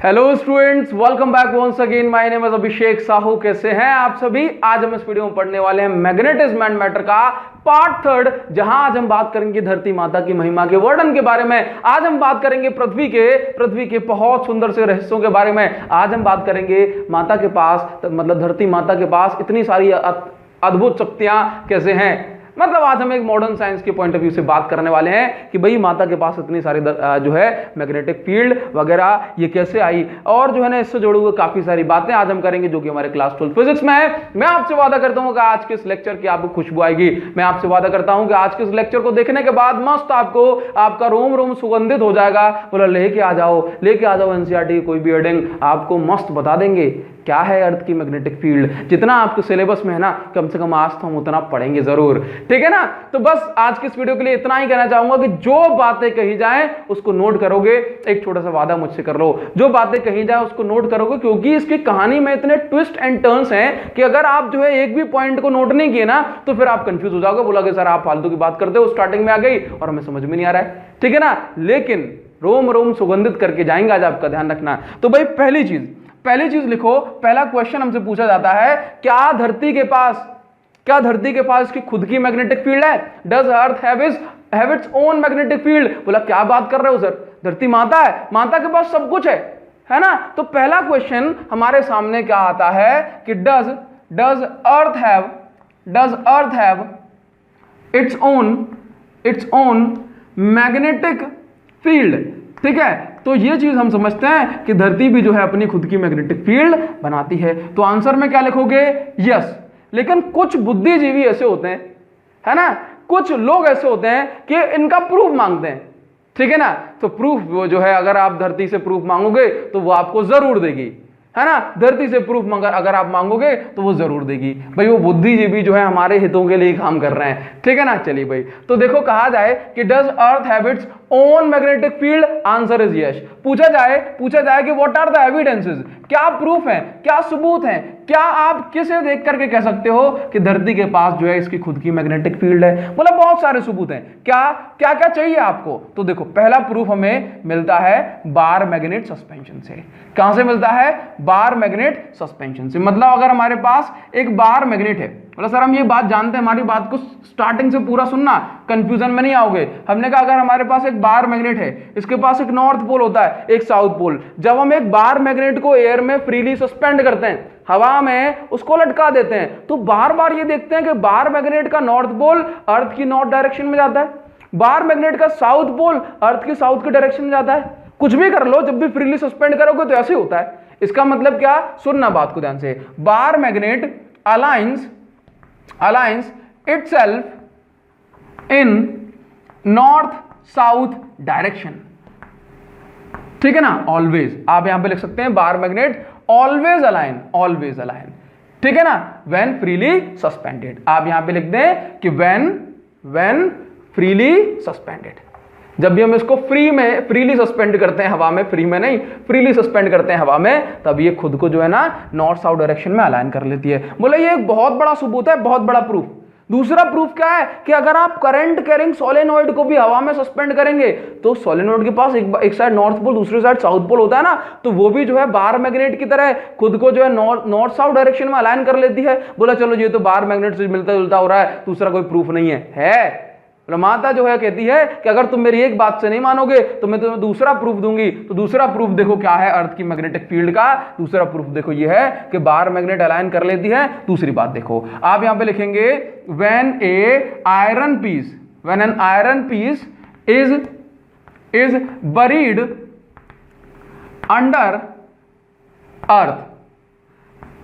Hello students, welcome back once again. My name is Abhishek Sahu. कैसे हैं आप सभी? आज हम इस वीडियो में पढ़ने वाले हैं मैग्नेटिज्म एंड मैटर का पार्ट थर्ड, जहां आज हम बात करेंगे धरती माता की महिमा के वर्णन के बारे में। आज हम बात करेंगे पृथ्वी के बहुत सुंदर से रहस्यों के बारे में। आज हम बात करेंगे माता के पास, मतलब धरती माता के पास इतनी सारी अद्भुत शक्तियां कैसे हैं। मतलब आज हम एक मॉडर्न साइंस के पॉइंट ऑफ व्यू से बात करने वाले हैं कि भाई माता के पास इतनी सारी जो है मैग्नेटिक फील्ड वगैरह ये कैसे आई, और जो है ना इससे जुड़े हुए काफी सारी बातें आज हम करेंगे जो कि हमारे क्लास 12 फिजिक्स में है। मैं आपसे वादा करता हूं कि आज के इस लेक्चर की आपको खुशबू आएगी। मैं आपसे वादा करता हूं कि आज के इस लेक्चर को देखने के बाद मस्त आपका रोम रोम सुगंधित हो जाएगा। बोला लेके आ जाओ एनसीईआरटी की कोई भी हेडिंग, आपको मस्त बता देंगे क्या है अर्थ की मैग्नेटिक फील्ड। जितना आपके सिलेबस में है ना, कम से कम आज तो हम उतना पढ़ेंगे जरूर, ठीक है ना। तो बस आज की इस वीडियो के लिए इतना ही कहना चाहूंगा कि जो बातें कही जाएं उसको नोट करोगे। एक छोटा सा वादा मुझसे कर लो, जो बातें कही जाए उसको नोट करोगे, क्योंकि इसकी कहानी में इतने ट्विस्ट एंड टर्न्स हैं कि अगर आप जो है एक भी पॉइंट को नोट नहीं किए ना तो फिर आप कंफ्यूज हो जाओगे। बोला कि सर आप फालतू की बात करते हो, स्टार्टिंग में आ गई और हमें समझ में नहीं आ रहा है, ठीक है ना। लेकिन रोम रोम सुगंधित करके जाएंगे आज, आपका ध्यान रखना। तो भाई पहली चीज लिखो। पहला क्वेश्चन हमसे पूछा जाता है, क्या धरती के पास इसकी खुद की मैग्नेटिक फील्ड है? Does earth have its own magnetic field? बोला क्या बात कर रहे हो सर, धरती माता है, माता के पास सब कुछ है ना। तो पहला क्वेश्चन हमारे सामने क्या आता है कि does earth have its own magnetic field, ठीक है। तो ये चीज हम समझते हैं कि धरती भी जो है अपनी खुद की मैग्नेटिक फील्ड बनाती है। तो आंसर में क्या लिखोगे? यस। लेकिन कुछ बुद्धिजीवी ऐसे होते हैं, है ना, कुछ लोग ऐसे होते हैं कि इनका प्रूफ मांगते हैं, ठीक है ना। तो प्रूफ वो जो है, अगर आप धरती से प्रूफ मांगोगे तो वो आपको जरूर देगी, है ना। धरती से प्रूफ अगर आप मांगोगे तो वो जरूर देगी। भाई वो बुद्धिजीवी जो है हमारे हितों के लिए काम कर रहे हैं, ठीक है ना। चलिए भाई, तो देखो कहा जाए कि does earth have its own magnetic field? Answer is yes. पूछा जाए कि व्हाट आर द एविडेंसेस, क्या प्रूफ है, क्या सबूत है, क्या आप किसे देख करके कह सकते हो कि धरती के पास जो है इसकी खुद की मैग्नेटिक फील्ड है? बोला बहुत सारे सबूत हैं। क्या चाहिए आपको? तो देखो पहला प्रूफ हमें मिलता है बार मैग्नेट सस्पेंशन से। कहां से मिलता है? बार मैग्नेट सस्पेंशन से। मतलब अगर हमारे पास एक बार मैग्नेट है, बोला सर हम ये बात जानते हैं, हमारी बात को स्टार्टिंग से पूरा सुनना, कंफ्यूजन में नहीं आओगे। हमने कहा अगर हमारे पास एक बार मैग्नेट है, इसके पास एक नॉर्थ पोल होता है, एक साउथ पोल। जब हम एक बार मैग्नेट को एयर में फ्रीली सस्पेंड करते हैं, हवा में उसको लटका देते हैं, तो बार बार ये देखते हैं कि बार मैग्नेट का नॉर्थ पोल अर्थ की नॉर्थ डायरेक्शन में जाता है, बार मैग्नेट का साउथ पोल अर्थ की साउथ की डायरेक्शन में जाता है। कुछ भी कर लो, जब भी फ्रीली सस्पेंड करोगे तो ऐसे होता है। इसका मतलब क्या? सुनना बात को ध्यान से। Bar magnet aligns itself in north south direction, ठीक है ना। ऑलवेज आप यहां पे लिख सकते हैं बार मैग्नेट ऑलवेज अलाइन, ठीक है ना। व्हेन फ्रीली सस्पेंडेड, आप यहां पे लिख दें कि व्हेन फ्रीली सस्पेंडेड। जब भी हम इसको फ्रीली सस्पेंड करते हैं हवा में, फ्री में नहीं, फ्रीली सस्पेंड करते हैं हवा में, तब ये खुद को जो है ना नॉर्थ साउथ डायरेक्शन में अलाइन कर लेती है। बोले ये एक बहुत बड़ा सबूत है, बहुत बड़ा प्रूफ। दूसरा प्रूफ क्या है कि अगर आप करंट कैरिंग सोलेनॉइड को भी हवा में सस्पेंड करेंगे तो सोलेनॉइड के पास एक साइड नॉर्थ पोल, दूसरी साइड साउथ पोल होता है ना, तो वो भी जो है बार मैग्नेट की तरह खुद को जो है नॉर्थ साउथ डायरेक्शन में अलाइन कर लेती है। बोला चलो ये तो बार मैग्नेट से मिलता जुलता हो रहा है, दूसरा कोई प्रूफ नहीं है। माता जो है कहती है कि अगर तुम मेरी एक बात से नहीं मानोगे तो मैं तुम्हें दूसरा प्रूफ दूंगी। तो दूसरा प्रूफ देखो क्या है अर्थ की मैग्नेटिक फील्ड का? दूसरा प्रूफ देखो ये है कि बार मैग्नेट अलाइन कर लेती है। दूसरी बात देखो, आप यहां पे लिखेंगे when an iron piece is buried under earth,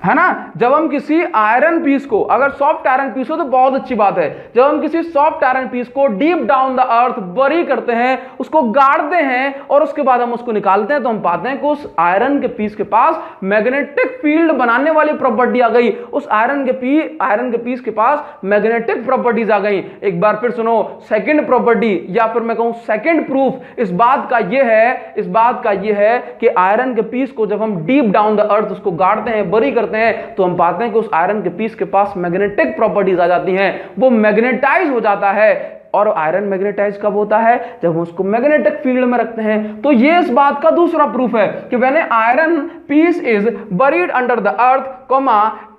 है ना। जब हम किसी आयरन पीस को, अगर सॉफ्ट आयरन पीस हो तो बहुत अच्छी बात है, जब हम किसी सॉफ्ट आयरन पीस को डीप डाउन द अर्थ बरी करते हैं, उसको गाड़ते हैं और उसके बाद हम उसको निकालते हैं, तो हम पाते हैं कि उस आयरन के पीस के पास मैग्नेटिक फील्ड बनाने वाली प्रॉपर्टी आ गई। उस आयरन के पीस के पास मैग्नेटिक प्रॉपर्टीज आ गई। एक बार फिर सुनो, सेकंड प्रॉपर्टी या फिर मैं कहूं सेकंड प्रूफ इस बात का यह है कि आयरन के पीस को जब हम डीप डाउन द अर्थ उसको गाड़ते हैं, बरी करते हैं, तो हम पाते हैं कि उस आयरन के पीस के पास मैग्नेटिक प्रॉपर्टीज आ जाती हैं, वो मैग्नेटाइज हो जाता है। और आयरन मैग्नेटाइज कब होता है? जब हम उसको मैग्नेटिक फील्ड में रखते हैं। तो ये इस बात का दूसरा प्रूफ है कि when iron piece is buried under the earth,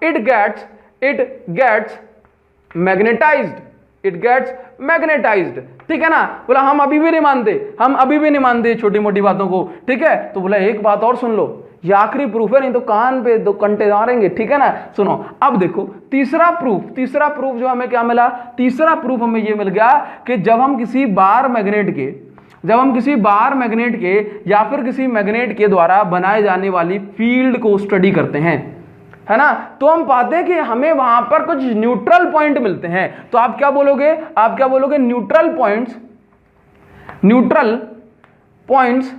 it gets magnetized. ठीक है ना? बोला हम अभी भी नहीं मानते छोटी मोटी बातों को। ठीक है, तो बोला एक बात और सुन लो, ये आखिरी प्रूफ है, नहीं तो कान पे 2 घंटे मारेंगे। ठीक है ना? सुनो अब देखो तीसरा प्रूफ जो हमें क्या मिला? तीसरा प्रूफ हमें ये मिल गया कि जब हम किसी बार मैग्नेट के या फिर किसी मैग्नेट के द्वारा बनाए जाने वाली फील्ड को स्टडी करते हैं, है ना, तो हम पाते हैं कि हमें वहां पर कुछ न्यूट्रल पॉइंट मिलते हैं। तो आप क्या बोलोगे? Neutral points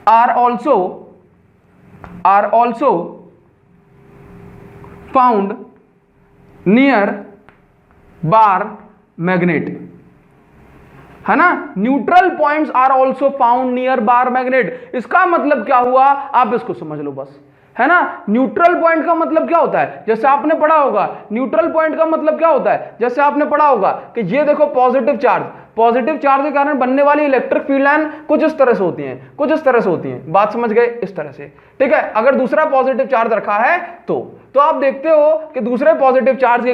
are also found near bar magnet, है ना? Neutral points are also found near bar magnet. इसका मतलब क्या हुआ? आप इसको समझ लो बस, है ना? न्यूट्रल पॉइंट का मतलब क्या होता है? जैसे आपने पढ़ा होगा न्यूट्रल पॉइंट का मतलब क्या होता है, जैसे आपने पढ़ा होगा कि ये देखो पॉजिटिव चार्ज के कारण बनने वाली इलेक्ट्रिक फील्ड लाइन कुछ इस तरह से होती हैं, बात समझ गए? इस तरह से। ठीक है, अगर दूसरा पॉजिटिव चार्ज रखा है तो आप देखते हो कि दूसरे पॉजिटिव चार्ज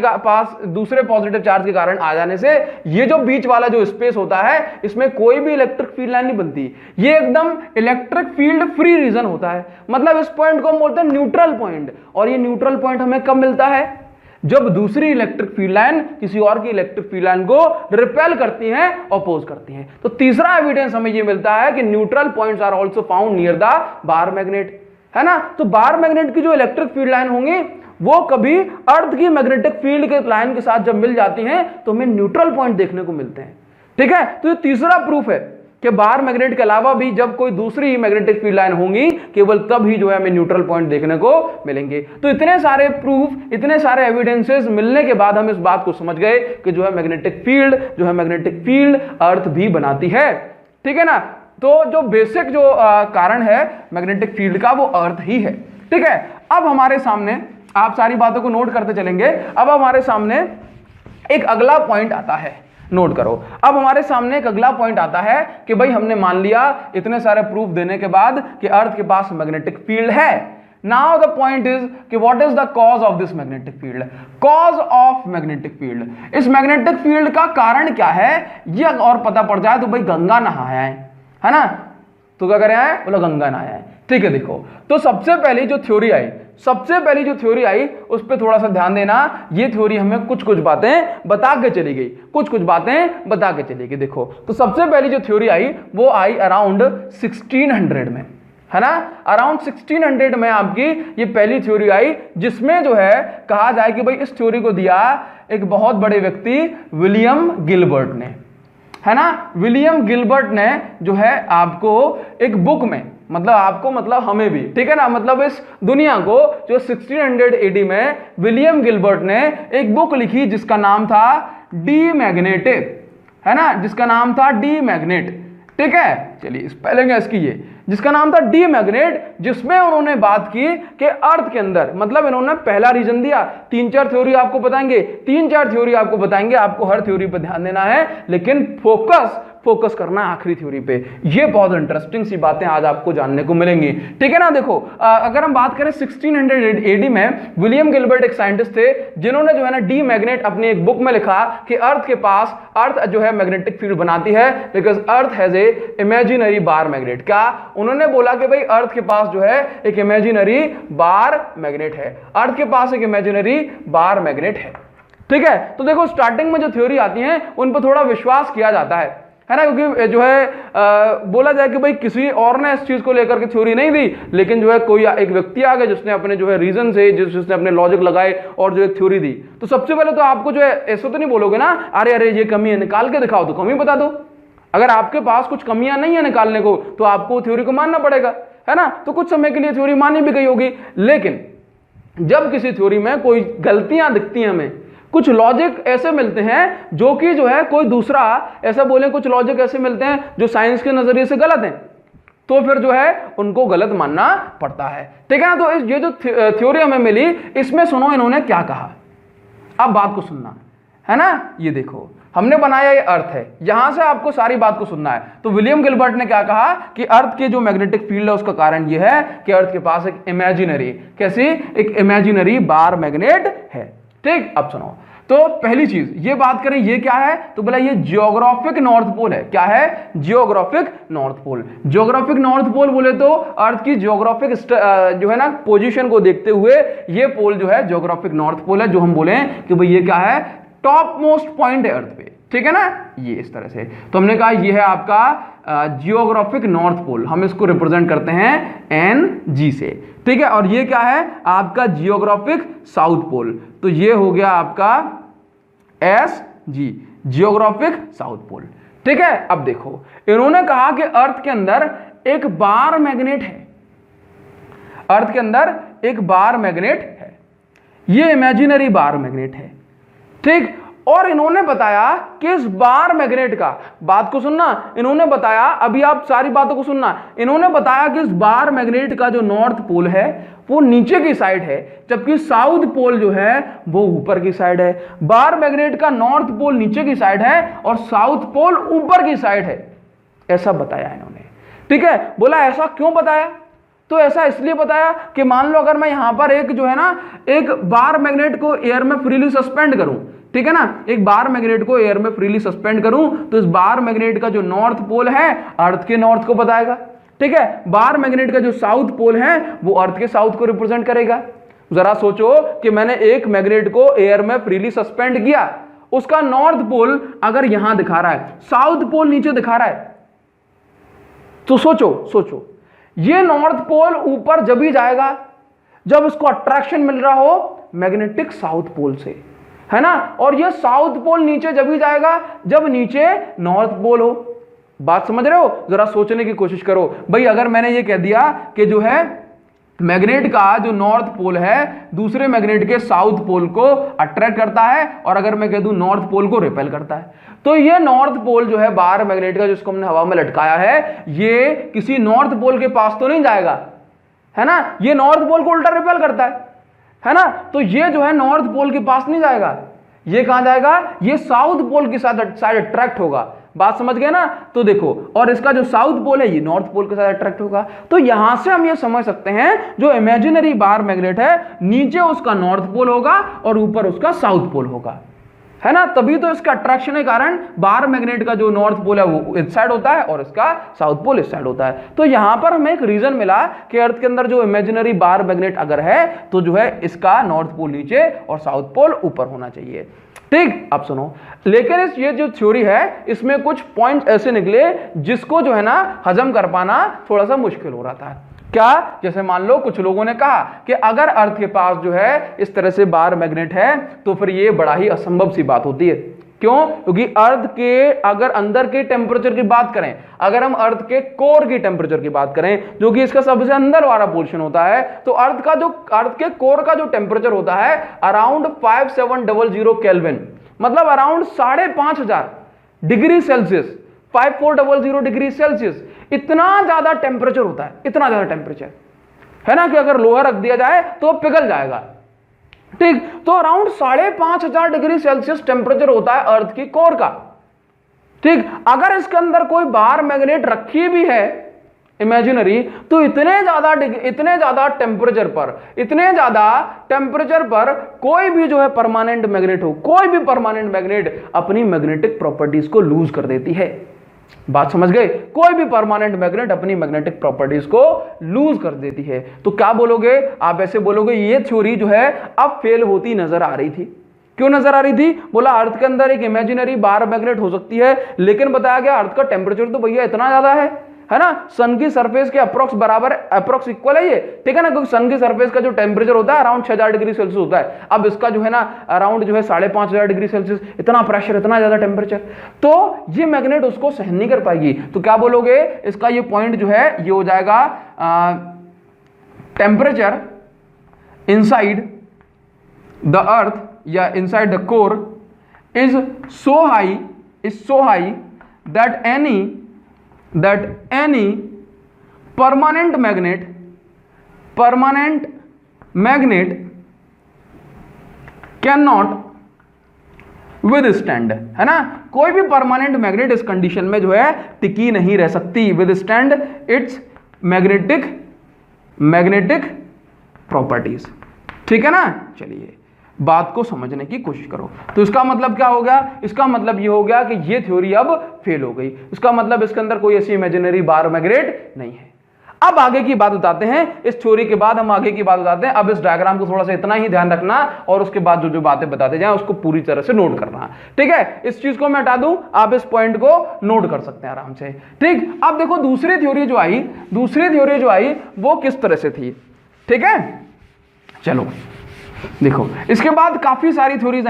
के कारण आ जाने से ये जो बीच वाला जो स्पेस होता है इसमें कोई भी इलेक्ट्रिक फील्ड लाइन नहीं बनती, ये एकदम इलेक्ट्रिक फील्ड फ्री रीजन होता है। मतलब इस पॉइंट को हम बोलते हैं न्यूट्रल पॉइंट। और ये न्यूट्रल पॉइंट हमें कब मिलता है? जब दूसरी इलेक्ट्रिक फील्ड लाइन किसी और की इलेक्ट्रिक फील्ड लाइन को रिपेल करती हैं, अपोज करती हैं। तो तीसरा एविडेंस हमें यह मिलता है कि neutral points are also found near the bar magnet, है ना? तो बार मैग्नेट की जो इलेक्ट्रिक फील्ड लाइन होंगी वो कभी अर्थ की मैग्नेटिक फील्ड के लाइन के साथ जब मिल जाती हैं तो हमें न्यूट्रल पॉइंट देखने को मिलते हैं। ठीक है, तो ये तीसरा प्रूफ है कि बार मैग्नेट के अलावा भी जब कोई दूसरी मैग्नेटिक फील्ड लाइन होंगी केवल तब ही जो है हमें न्यूट्रल पॉइंट देखने को मिलेंगे। तो इतने सारे प्रूफ, इतने सारे एविडेंसेस मिलने के बाद हम इस बात को समझ गए कि जो है मैग्नेटिक फील्ड अर्थ भी बनाती है। ठीक है ना? तो जो बेसिक जो कारण है मैग्नेटिक फील्ड का वो अर्थ ही है। ठीक है, अब हमारे सामने आप सारी बातों को नोट करते चलेंगे। अब हमारे सामने एक अगला पॉइंट आता है, नोट करो। अब हमारे सामने एक अगला पॉइंट आता है कि भाई हमने मान लिया इतने सारे प्रूफ देने के बाद कि अर्थ के पास मैग्नेटिक फील्ड है। नाउ द पॉइंट इज कि what is the cause of this magnetic field? Cause of magnetic field, इस मैग्नेटिक फील्ड का कारण क्या है ये और पता पड़ जाए तो भाई गंगा नहाया है ना? तो क्या करे आए? बोला गंगा नहाया है। ठीक है, देखो तो सबसे पहली जो थ्योरी आई उस पर थोड़ा सा ध्यान देना। ये थ्योरी हमें कुछ बातें बता के चली गई। देखो तो सबसे पहली जो थ्योरी आई वो आई अराउंड 1600 में, है ना? अराउंड 1600 में आपकी ये पहली थ्योरी आई, जिसमें जो है कहा जाए कि भाई इस थ्योरी को दिया एक बहुत बड़े व्यक्ति विलियम गिलबर्ट ने, है ना? विलियम गिलबर्ट ने जो है आपको एक बुक में, मतलब हमें भी, ठीक है ना, मतलब इस दुनिया को जो 1600 AD में विलियम गिलबर्ट ने एक बुक लिखी जिसका नाम था डी मैग्नेट, है ना? जिसका नाम था डी मैग्नेट। ठीक है, चलिए स्पेलिंग है इसकी ये, जिसका नाम था डी मैग्नेट, जिसमें उन्होंने बात की कि अर्थ के अंदर, मतलब इन्होंने पहला रीजन दिया, 3-4 थ्योरी आपको बताएंगे, आपको हर थ्योरी पे ध्यान देना है, लेकिन फोकस करना है आखिरी थ्योरी पे। ये बहुत इंटरेस्टिंग सी बातें आज आपको जानने को मिलेंगी। ठीक है ना? देखो अगर हम बात करें 1600 AD में विलियम गिलबर्ट एक साइंटिस्ट थे जिन्होंने जो है ना डी मैग्नेट अपनी एक बुक में लिखा कि अर्थ जो है मैग्नेटिक फील्ड बनाती है because earth has a imaginary bar magnet. क्या उन्होंने बोला कि भाई अर्थ के पास जो है एक इमेजिनरी बार मैग्नेट है, ठीक है? तो देखो स्टार्टिंग में जो थ्योरी आती है उन पर थोड़ा विश्वास किया जाता है ना, क्योंकि जो है बोला जाए कि भाई किसी और ने इस चीज को लेकर के थ्योरी नहीं दी, लेकिन जो है कोई एक व्यक्ति आ गया जिसने अपने जो है रीजन से, जिसने अपने लॉजिक लगाए और जो है थ्योरी दी। तो सबसे पहले तो आपको जो है ऐसा तो नहीं बोलोगे ना, अरे ये कमी है निकाल के दिखाओ, तो कमी बता दो। अगर आपके पास कुछ कमियां नहीं है निकालने को तो आपको थ्योरी को मानना पड़ेगा, है ना? तो कुछ समय के लिए थ्योरी मानी भी गई होगी, लेकिन जब किसी थ्योरी में कोई गलतियां दिखती हैं, हमें कुछ लॉजिक ऐसे मिलते हैं जो कि जो है कोई दूसरा ऐसा बोले, कुछ लॉजिक ऐसे मिलते हैं जो साइंस के नजरिए से गलत हैं, तो फिर जो है उनको गलत मानना पड़ता है। ठीक है ना? तो ये जो थ्योरी हमें मिली इसमें सुनो इन्होंने क्या कहा, अब बात को सुनना, है ना। ये देखो हमने बनाया, ये अर्थ है, यहां से आपको सारी बात को सुनना है। तो विलियम गिलबर्ट ने क्या कहा कि अर्थ के जो मैग्नेटिक फील्ड है उसका कारण ये है कि अर्थ के पास एक इमेजिनरी, कैसी, एक इमेजिनरी बार मैग्नेट है। ठीक, अब सुनो, तो पहली चीज ये बात करें, ये क्या है, तो बोला ये जियोग्राफिक नॉर्थ पोल है। क्या है, geographic north pole. Geographic north pole बोले तो अर्थ की जियोग्राफिक जो है ना पोजीशन को देखते हुए ये पोल जो है जियोग्राफिक नॉर्थ पोल है, जो हम बोले कि भाई ये क्या है, टॉप मोस्ट पॉइंट है अर्थ पे, ठीक है ना, ये इस तरह से। तो हमने कहा ये है आपका जियोग्राफिक नॉर्थ पोल, हम इसको रिप्रेजेंट करते हैं NG से, ठीक है। और ये क्या है आपका जियोग्राफिक साउथ पोल, तो ये हो गया आपका SG, जियोग्राफिक साउथ पोल, ठीक है। अब देखो इन्होंने कहा कि अर्थ के अंदर एक बार मैग्नेट है, अर्थ के अंदर एक बार मैग्नेट है, ये इमेजिनरी बार मैग्नेट है, ठीक। और इन्होंने बताया कि इस बार मैग्नेट का, बात को सुनना, इन्होंने बताया, अभी आप सारी बातों को सुनना, इन्होंने बताया कि इस बार मैग्नेट का जो नॉर्थ पोल है वो नीचे की साइड है, जबकि साउथ पोल जो है वो ऊपर की साइड है। बार मैग्नेट का नॉर्थ पोल नीचे की साइड है और साउथ पोल ऊपर की साइड है, ऐसा बताया इन्होंने, ठीक है। बोला ऐसा क्यों बताया, तो ऐसा इसलिए बताया कि मान लो अगर मैं यहां पर एक जो है ना एक बार मैग्नेट को एयर में फ्रीली सस्पेंड करूं, ठीक है ना, एक बार मैग्नेट को एयर में फ्रीली सस्पेंड करूं, तो इस बार मैग्नेट का जो नॉर्थ पोल है अर्थ के नॉर्थ को बताएगा, ठीक है। बार मैग्नेट का जो साउथ पोल है वो अर्थ के साउथ को रिप्रेजेंट करेगा। जरा सोचो कि मैंने एक मैग्नेट को एयर में फ्रीली सस्पेंड किया, उसका नॉर्थ पोल अगर यहां दिखा रहा है, साउथ पोल नीचे दिखा रहा है, तो सोचो ये नॉर्थ पोल ऊपर जब ही जाएगा जब इसको अट्रैक्शन मिल रहा हो मैग्नेटिक साउथ पोल से, है ना। और ये साउथ पोल नीचे जब ही जाएगा जब नीचे नॉर्थ पोल हो। बात समझ रहे हो, जरा सोचने की कोशिश करो भाई। अगर मैंने ये कह दिया कि जो है मैग्नेट का जो नॉर्थ पोल है दूसरे मैग्नेट के साउथ पोल को अट्रैक्ट करता है, और अगर मैं कह दूं नॉर्थ पोल को रिपेल करता है, तो ये नॉर्थ पोल जो है बार मैग्नेट का जिसको हमने हवा में लटकाया है, ये किसी नॉर्थ पोल के पास तो नहीं जाएगा, है ना, ये नॉर्थ पोल को उल्टा रिपेल करता है ना। तो ये जो है नॉर्थ पोल के पास नहीं जाएगा, ये कहां जाएगा, ये साउथ पोल के साथ अट्रैक्ट होगा। बात समझ गए ना। तो देखो, और इसका जो साउथ पोल है ये नॉर्थ पोल के साथ अट्रैक्ट होगा। तो यहां से हम ये समझ सकते हैं जो इमेजिनरी बार मैग्नेट है नीचे उसका नॉर्थ पोल होगा और ऊपर उसका साउथ पोल होगा, है ना। तभी तो इसका अट्रैक्शन के कारण बार मैग्नेट का जो नॉर्थ पोल है वो इस साइड होता है और इसका साउथ पोल इस साइड होता है। तो यहां पर हमें एक रीजन मिला कि अर्थ के अंदर जो इमेजिनरी बार मैग्नेट अगर है तो जो है इसका नॉर्थ पोल नीचे और साउथ पोल ऊपर होना चाहिए, ठीक। अब सुनो, लेकिन ये जो थ्योरी है इसमें कुछ पॉइंट ऐसे निकले जिसको जो है ना हजम कर पाना थोड़ा सा मुश्किल हो रहा था। क्या, जैसे मान लो कुछ लोगों ने कहा कि अगर अर्थ के पास जो है इस तरह से बार मैग्नेट है तो फिर ये बड़ा ही असंभव सी बात होती है। क्यों, क्योंकि अर्थ के अगर अंदर के टेम्परेचर की बात करें, अगर हम अर्थ के कोर की टेम्परेचर की बात करें जो कि इसका सबसे अंदर वाला पोर्शन होता है, तो अर्थ के कोर का जो टेम्परेचर होता है अराउंड 5700 केल्विन, मतलब around 5500 degree Celsius, 5400 degree Celsius, इतना ज्यादा टेम्परेचर होता है, इतना ज्यादा टेम्परेचर, है ना, कि अगर लोहा रख दिया जाए तो पिघल जाएगा, ठीक। तो अराउंड 5500 डिग्री सेल्सियस टेम्परेचर होता है अर्थ की कोर का, ठीक। अगर इसके अंदर कोई बार मैग्नेट रखी भी है इमेजिनरी, तो इतने ज्यादा टेम्परेचर पर कोई भी जो है परमानेंट मैग्नेट हो, कोई भी परमानेंट मैग्नेट अपनी मैग्नेटिक प्रॉपर्टीज को लूज कर देती है। बात समझ गए, कोई भी परमानेंट मैग्नेट अपनी मैग्नेटिक प्रॉपर्टीज को लूज कर देती है। तो क्या बोलोगे आप, ऐसे बोलोगे ये थ्योरी जो है अब फेल होती नजर आ रही थी। क्यों नजर आ रही थी, बोला अर्थ के अंदर एक इमेजिनरी बार मैग्नेट हो सकती है, लेकिन बताया गया अर्थ का टेम्परेचर तो भैया इतना ज्यादा है ना, सन की सरफेस के अप्रोक्स इक्वल है ये, ठीक है ना, क्योंकि सन की सरफेस का जो टेम्परेचर होता है अराउंड 6000 डिग्री सेल्सियस होता है। अब इसका जो है ना अराउंड जो है 5500 डिग्री सेल्सियस, इतना प्रेशर, इतना ज्यादा टेम्परेचर, तो ये मैग्नेट उसको सहन नहीं कर पाएगी। तो क्या बोलोगे, इसका ये पॉइंट जो है ये हो जाएगा टेम्परेचर इनसाइड द अर्थ या inside the core is so high that any permanent magnet cannot with stand, है ना। कोई भी परमानेंट मैग्नेट इस कंडीशन में जो है टिकी नहीं रह सकती। With stand it's magnetic properties, ठीक है ना। चलिए बात को समझने की कोशिश करो। तो इसका मतलब क्या हो गया, इसका मतलब ये हो गया कि ये थ्योरी अब फेल हो गई। इसका मतलब इसके अंदर कोई ऐसी इमेजिनरी बार मैग्नेट नहीं है। अब आगे की बात बताते हैं, इस थ्योरी के बाद हम आगे की बात बताते हैं। अब इस डायग्राम को थोड़ा सा इतना ही ध्यान रखना और उसके बाद जो जो बातें बताते जाएं उसको पूरी तरह से नोट करना, ठीक है। इस चीज को मैं हटा दूं, आप इस पॉइंट को नोट कर सकते हैं आराम से, ठीक। अब देखो दूसरी थ्योरी जो आई वो किस तरह से थी, ठीक है। चलो देखो, इसके बाद काफी सारी थ्योरीज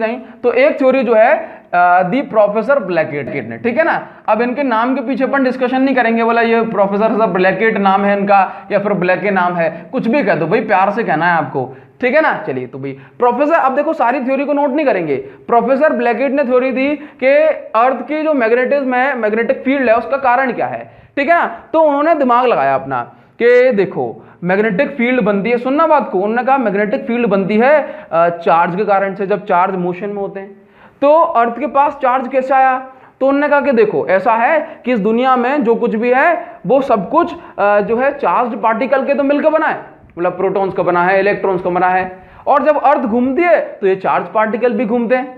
आई। तो एक थ्योरी जो है दी प्रोफेसर ब्लैकेट ने, ठीक है ना। अब इनके नाम के पीछे अपन डिस्कशन नहीं करेंगे, बोला ये प्रोफेसर ब्लैकेट नाम है इनका या फिर ब्लैके नाम है, कुछ भी कह दो भाई, प्यार से कहना है आपको, ठीक है ना। चलिए तो भाई प्रोफेसर, अब देखो सारी थ्योरी को नोट नहीं करेंगे। प्रोफेसर ब्लैकेट ने थ्योरी दी कि अर्थ की जो मैग्नेटिज्म है, मैग्नेटिक फील्ड है, उसका कारण क्या है, ठीक है ना। तो उन्होंने दिमाग लगाया अपना कि देखो मैग्नेटिक फील्ड बनती है, सुनना बात को, उन्होंने कहा मैग्नेटिक फील्ड बनती है चार्ज के कारण से। जब चार्ज मोशन में होते हैं तो अर्थ के पास चार्ज कैसे आया, तो उन्होंने कहा कि देखो ऐसा है कि इस दुनिया में जो कुछ भी है वो सब कुछ जो है चार्ज पार्टिकल के तो मिलकर बना है, मतलब प्रोटॉन्स का बना है, इलेक्ट्रॉन्स का बना है। और जब अर्थ घूमती है तो ये चार्ज पार्टिकल भी घूमते हैं,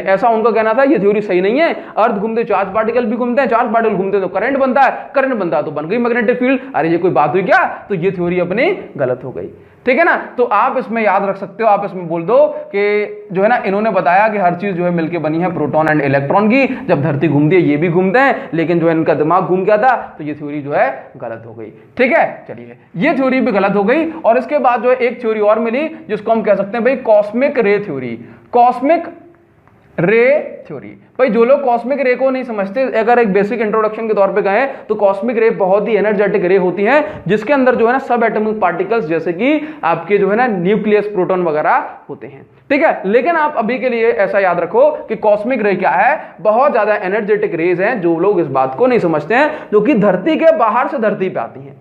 ऐसा उनका कहना था। ये थ्योरी सही नहीं है, अर्थ घूमते चार्ज पार्टिकल भी घूमते हैं, चार्ज पार्टिकल घूमते तो करंट बनता है, करंट बनता है तो बन गई मैग्नेटिक फील्ड। अरे ये कोई बात हुई क्या, तो ये थ्योरी अपनी गलत हो गई, ठीक है ना। तो आप इसमें याद रख सकते हो, आप इसमें बोल दो कि जो है ना इन्होंने बताया कि हर चीज जो है मिलकर बनी है प्रोटॉन एंड इलेक्ट्रॉन की, जब धरती घूमती है ये भी घूमते हैं, लेकिन जो है इनका दिमाग घूम गया था तो ये थ्योरी जो है गलत हो गई, ठीक है। चलिए ये थ्योरी भी गलत हो गई। और इसके बाद जो है एक थ्योरी और मिली जिसको हम कह सकते हैं भाई कॉस्मिक रे थ्योरी। कॉस्मिक रे थ्योरी, भाई जो लोग कॉस्मिक रे को नहीं समझते, अगर एक बेसिक इंट्रोडक्शन के तौर पे कहें तो कॉस्मिक रे बहुत ही एनर्जेटिक रे होती है जिसके अंदर जो है ना सब एटॉमिक पार्टिकल्स जैसे कि आपके जो है ना न्यूक्लियस, प्रोटॉन वगैरह होते हैं, ठीक है। लेकिन आप अभी के लिए ऐसा याद रखो कि कॉस्मिक रे क्या है, बहुत ज्यादा एनर्जेटिक रेज हैं। जो लोग इस बात को नहीं समझते हैं, जो कि धरती के बाहर से धरती पे आती हैं,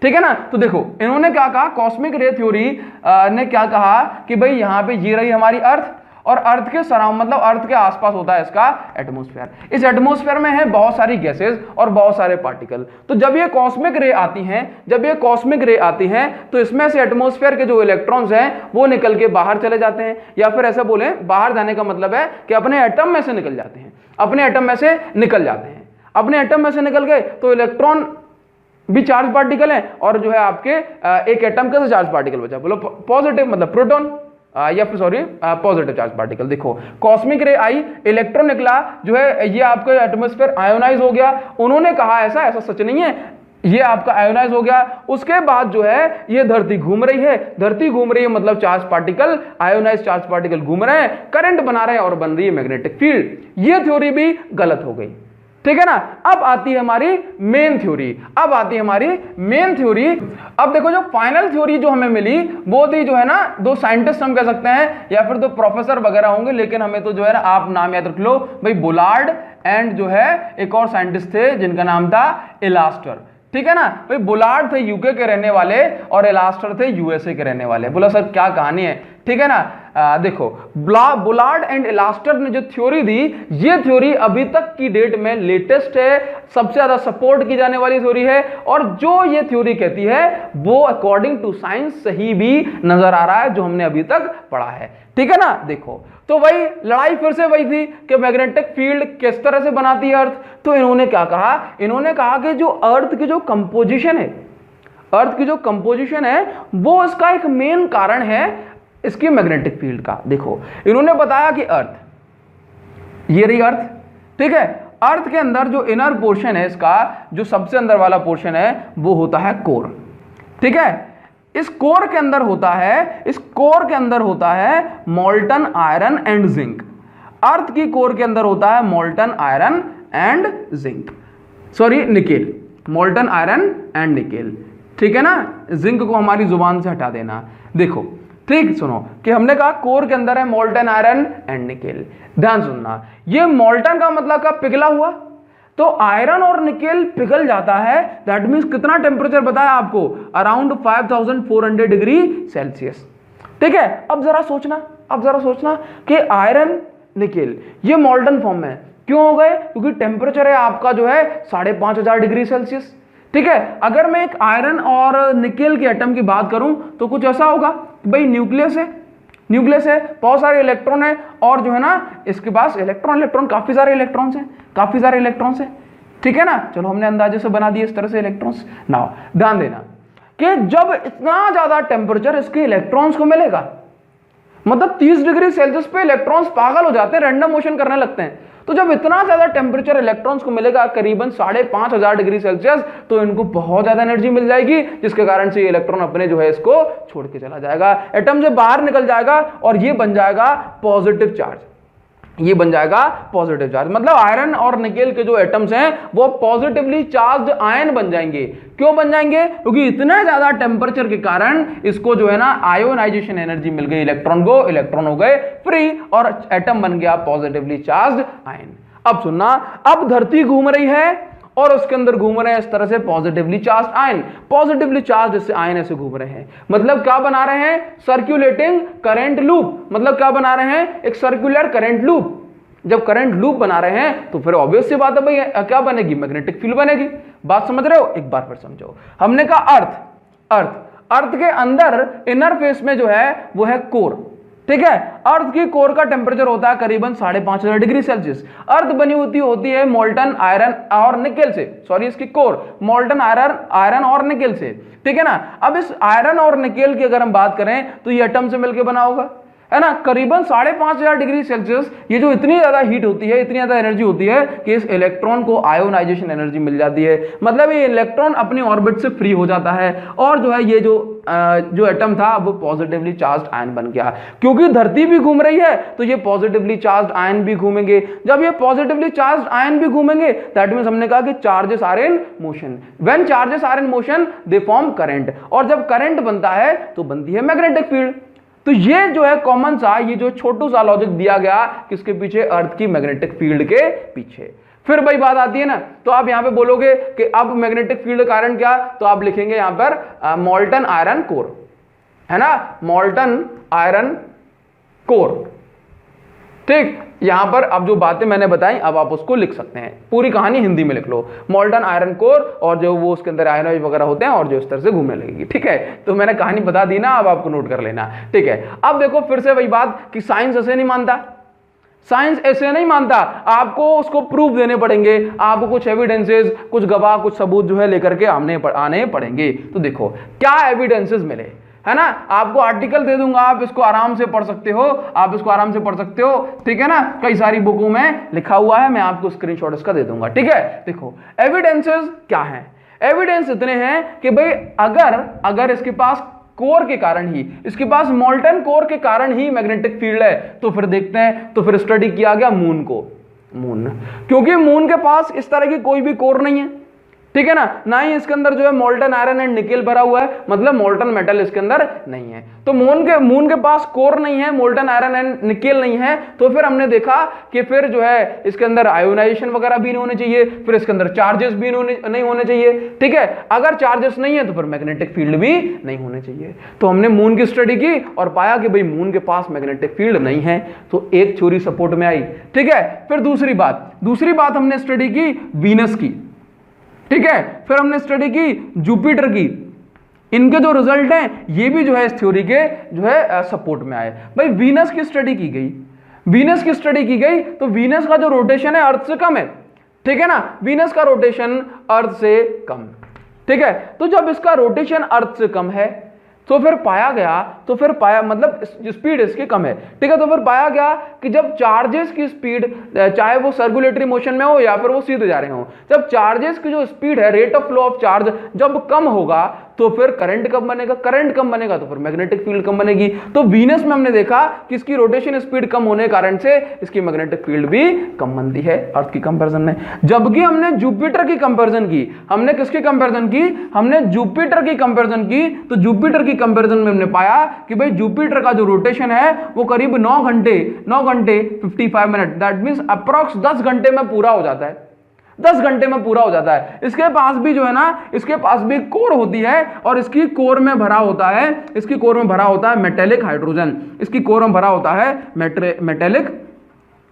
ठीक है ना। तो देखो इन्होंने क्या कहा, कॉस्मिक रे थ्योरी ने क्या कहा कि भाई यहां पे ये रही हमारी अर्थ, और अर्थ के सराउंड मतलब अर्थ के आसपास होता है इसका एटमॉस्फेयर। इस एटमॉस्फेयर में है बहुत सारी गैसेस और बहुत सारे पार्टिकल। तो जब ये कॉस्मिक रे आती हैं तो इसमें से एटमॉस्फेयर के जो इलेक्ट्रॉन्स हैं वो निकल के बाहर चले जाते हैं, या फिर ऐसा बोले बाहर जाने का मतलब है कि अपने एटम में से निकल जाते हैं, अपने एटम में से निकल गए तो इलेक्ट्रॉन भी चार्ज पार्टिकल है, और जो है आपके एक एटम का चार्ज पार्टिकल बचा, बोलो पॉजिटिव मतलब प्रोटॉन, या फिर सॉरी पॉजिटिव चार्ज पार्टिकल। देखो कॉस्मिक रे आई, इलेक्ट्रॉन निकला, जो है ये आपका एटमॉस्फेयर आयोनाइज हो गया। उन्होंने कहा ऐसा सच नहीं है, ये आपका आयोनाइज हो गया। उसके बाद जो है ये धरती घूम रही है मतलब charge particle, ionize charge particle घूम रहे हैं, करंट बना रहे हैं और बन रही है मैग्नेटिक फील्ड। ये थ्योरी भी गलत हो गई, ठीक है ना। अब आती है हमारी मेन थ्योरी। अब देखो जो फाइनल थ्योरी जो हमें मिली वो थी जो है ना, दो साइंटिस्ट हम कह सकते हैं या फिर दो प्रोफेसर वगैरह होंगे, लेकिन हमें तो जो है ना आप नाम याद रख लो भाई, बुलार्ड एंड जो है एक और साइंटिस्ट थे जिनका नाम था एलास्टर, ठीक है ना। भाई बुलार्ड थे यूके के रहने वाले और एलास्टर थे यूएसए के रहने वाले। बोला सर क्या कहानी है, ठीक है ना। देखो बुलार्ड एंड एलास्टर ने जो थ्योरी दी, ये थ्योरी अभी तक की डेट में लेटेस्ट है, सबसे ज्यादा सपोर्ट की जाने वाली थ्योरी है, और जो ये थ्योरी कहती है वो अकॉर्डिंग टू साइंस सही भी नजर आ रहा है जो हमने अभी तक पढ़ा है, ठीक है ना। देखो तो वही लड़ाई फिर से वही थी कि मैग्नेटिक फील्ड किस तरह से बनाती है अर्थ। तो इन्होंने क्या कहा, इन्होंने कहा कि जो अर्थ की जो कंपोजिशन है वो इसका एक मेन कारण है इसकी मैग्नेटिक फील्ड का। देखो इन्होंने बताया कि अर्थ, ये रही अर्थ, ठीक है। अर्थ के अंदर जो इनर पोर्शन है इसका, जो सबसे अंदर वाला पोर्शन है वो होता है कोर, ठीक है। इस कोर के अंदर होता है मॉल्टन आयरन एंड जिंक। अर्थ की कोर के अंदर होता है मॉल्टन iron and zinc, sorry nickel, मॉल्टन iron and nickel, ठीक है ना। जिंक को हमारी जुबान से हटा देना। देखो ठीक सुनो कि हमने कहा कोर के अंदर है मॉल्टन आयरन एंड निकेल। ध्यान सुनना, ये मॉल्टन का मतलब क्या, पिघला हुआ। तो आयरन और निकेल पिघल जाता है, दैट मींस कितना टेम्परेचर बताया आपको, अराउंड 5400 डिग्री सेल्सियस, ठीक है। अब जरा सोचना अब जरा सोचना कि आयरन निकेल ये मोल्टन फॉर्म में है, क्यों हो गए? क्योंकि टेम्परेचर है आपका जो है 5,500 डिग्री सेल्सियस। ठीक है, अगर मैं एक आयरन और निकेल के एटम की बात करूं तो कुछ ऐसा होगा, भाई न्यूक्लियस है, न्यूक्लियस है, बहुत सारे इलेक्ट्रॉन है, और जो है ना इसके पास इलेक्ट्रॉन काफी सारे इलेक्ट्रॉन्स हैं, काफी सारे इलेक्ट्रॉन्स हैं। ठीक है ना, चलो हमने अंदाजे से बना दिए इस तरह से इलेक्ट्रॉन्स। नाउ ध्यान देना कि जब इतना ज्यादा टेम्परेचर इसके इलेक्ट्रॉन्स को मिलेगा, मतलब 30 डिग्री सेल्सियस पे इलेक्ट्रॉन्स पागल हो जाते हैं, रैंडम मोशन करने लगते हैं। तो जब इतना ज्यादा टेम्परेचर इलेक्ट्रॉन्स को मिलेगा करीबन 5,500 डिग्री सेल्सियस, तो इनको बहुत ज्यादा एनर्जी मिल जाएगी, जिसके कारण से ये इलेक्ट्रॉन अपने जो है इसको छोड़ के चला जाएगा, एटम से बाहर निकल जाएगा, और ये बन जाएगा पॉजिटिव चार्ज। ये बन जाएगा पॉजिटिव चार्ज, मतलब आयरन और निकेल के जो एटम्स हैं वो पॉजिटिवली चार्ज्ड आयन बन जाएंगे। क्यों बन जाएंगे? क्योंकि इतने ज्यादा टेम्परेचर के कारण इसको जो है ना आयोनाइजेशन एनर्जी मिल गई इलेक्ट्रॉन को, इलेक्ट्रॉन हो गए फ्री और एटम बन गया पॉजिटिवली चार्ज्ड आयन। अब सुनना, अब धरती घूम रही है और उसके अंदर घूम रहे हैं इस तरह से positively charge ion, positively charge इससे आयन ऐसे घूम रहे हैं, मतलब क्या बना रहे हैं? Circulating current loop. मतलब क्या बना रहे हैं? एक सर्कुलर करंट लूप। जब करंट लूप बना रहे हैं तो फिर ऑब्वियस सी बात है भाई क्या बनेगी? मैग्नेटिक फील्ड बनेगी। बात समझ रहे हो? एक बार फिर समझो। हमने कहा अर्थ के अंदर इनर फेस में जो है वो है कोर। ठीक है, अर्थ की कोर का टेम्परेचर होता है करीबन 5,500 डिग्री सेल्सियस। अर्थ बनी होती है मोल्टन आयरन और निकेल से, सॉरी इसकी कोर मोल्टन आयरन और निकेल से। ठीक है ना, अब इस आयरन और निकेल की अगर हम बात करें तो ये एटम से मिलकर बना होगा, है ना, करीबन 5,500 डिग्री सेल्सियस। ये जो इतनी ज्यादा हीट होती है, इतनी ज्यादा एनर्जी होती है कि इस इलेक्ट्रॉन को आयोनाइजेशन एनर्जी मिल जाती है, मतलब ये इलेक्ट्रॉन अपनी ऑर्बिट से फ्री हो जाता है, और जो है ये जो एटम था वो पॉजिटिवली चार्ज्ड आयन बन गया। क्योंकि धरती भी घूम रही है तो ये पॉजिटिवली चार्ज्ड आयन भी घूमेंगे। जब ये पॉजिटिवली चार्ज्ड आयन भी घूमेंगे दैट मींस हमने कहा कि charges are in motion, when charges are in motion they form current, और जब करंट बनता है तो बनती है मैग्नेटिक फील्ड। तो ये जो है कॉमन सा, ये जो छोटू सा लॉजिक दिया गया किसके पीछे? अर्थ की मैग्नेटिक फील्ड के पीछे। फिर भाई बात आती है ना, तो आप यहां पे बोलोगे कि अब मैग्नेटिक फील्ड का कारण क्या, तो आप लिखेंगे यहां पर मोल्टन आयरन कोर, है ना, मोल्टन आयरन कोर। ठीक, यहां पर अब जो बातें मैंने बताई अब आप उसको लिख सकते हैं, पूरी कहानी हिंदी में लिख लो, मोल्टन आयरन कोर, और जो वो उसके अंदर आयनोइड वगैरह होते हैं और जो इस तरह से घूमने लगेगी। ठीक है, तो मैंने कहानी बता दी ना, अब आपको नोट कर लेना। ठीक है, अब देखो फिर से वही बात कि साइंस ऐसे नहीं मानता, साइंस ऐसे नहीं मानता, आपको उसको प्रूफ देने पड़ेंगे, आपको कुछ एविडेंसेस, कुछ गवाह, कुछ सबूत जो है लेकर के आने पड़ेंगे। तो देखो क्या एविडेंसेस मिले, है ना, आपको आर्टिकल दे दूंगा, आप इसको आराम से पढ़ सकते हो, आप इसको आराम से पढ़ सकते हो। ठीक है ना, कई सारी बुकों में लिखा हुआ है, मैं आपको स्क्रीनशॉट इसका दे दूंगा। ठीक है, देखो एविडेंसेस क्या हैं। एविडेंस इतने हैं कि भाई अगर इसके पास कोर के कारण ही, इसके पास मोल्टन कोर के कारण ही मैग्नेटिक फील्ड है, तो फिर देखते हैं, तो फिर स्टडी किया गया मून को, क्योंकि मून के पास इस तरह की कोई भी कोर नहीं है। ठीक है ना ही इसके अंदर जो है मोल्टन आयरन एंड निकेल भरा हुआ है, मतलब मोल्टन मेटल इसके अंदर नहीं है। तो मून के पास कोर नहीं है, मोल्टन आयरन एंड निकेल नहीं है, तो फिर हमने देखा कि फिर जो है इसके अंदर आयोनाइजेशन वगैरह भी नहीं होने चाहिए, फिर इसके अंदर चार्जेस भी नहीं होने चाहिए। ठीक है, अगर चार्जेस नहीं है तो फिर मैग्नेटिक फील्ड भी नहीं होने चाहिए। तो हमने मून की स्टडी की और पाया कि भाई मून के पास मैग्नेटिक फील्ड नहीं है, तो एक थ्योरी सपोर्ट में आई। ठीक है, फिर दूसरी बात हमने स्टडी की वीनस की। ठीक है, फिर हमने स्टडी की जुपिटर की। इनके जो रिजल्ट हैं ये भी जो है इस थ्योरी के जो है सपोर्ट में आए। भाई वीनस की स्टडी की गई, तो वीनस का जो रोटेशन है अर्थ से कम है। ठीक है ना, वीनस का रोटेशन अर्थ से कम। ठीक है, तो जब इसका रोटेशन अर्थ से कम है तो फिर पाया मतलब स्पीड इसकी कम है। ठीक है, तो फिर पाया गया कि जब चार्जेस की स्पीड, चाहे वो सर्कुलेटरी मोशन में हो या फिर वो सीधे जा रहे हो, जब चार्जेस की जो स्पीड है, rate of flow of charge जब कम होगा तो फिर करंट कम बनेगा, तो फिर मैग्नेटिक फील्ड कम बनेगी। तो वीनस में हमने देखा कि इसकी रोटेशन स्पीड कम होने के कारण से इसकी मैग्नेटिक फील्ड भी कम बनती है अर्थ की कंपैरिजन में। जबकि हमने जुपिटर की कंपैरिजन की, हमने किसकी कंपैरिजन की? हमने जुपिटर की कंपैरिजन की। तो जुपिटर की कंपैरिजन में हमने पाया कि भाई जुपिटर का जो रोटेशन है वो करीब 9 घंटे 55 मिनट, दैट मींस अप्रॉक्स 10 घंटे में पूरा हो जाता है। 10 घंटे में पूरा हो जाता है। इसके पास भी जो है ना, इसके पास भी कोर होती है और इसकी कोर में भरा होता है, इसकी कोर में भरा होता है मेटेलिक हाइड्रोजन, इसकी कोर में भरा होता है मेटेलिक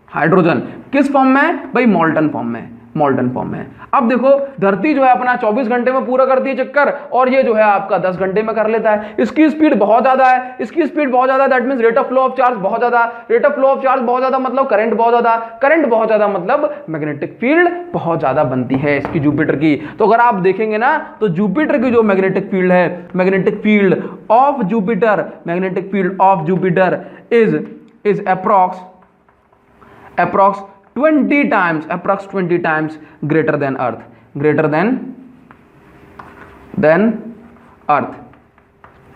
हाइड्रोजन। किस फॉर्म में भाई? मॉल्टन फॉर्म में, मॉल्टन फॉर्म में। अब देखो धरती जो है अपना 24 घंटे में पूरा करती है चक्कर, और ये जो है आपका 10 घंटे में कर लेता है। इसकी स्पीड बहुत ज्यादा है, इसकी स्पीड बहुत ज्यादा, that means rate of flow of charge बहुत ज्यादा, rate of flow of charge बहुत ज्यादा मतलब करंट बहुत ज्यादा, करंट बहुत ज्यादा मतलब मैग्नेटिक फील्ड बहुत ज्यादा बनती है इसकी जुपिटर की। तो अगर आप देखेंगे ना तो जुपिटर की जो मैग्नेटिक फील्ड है, magnetic field of Jupiter, magnetic field of Jupiter is approx 20 times greater than अर्थ।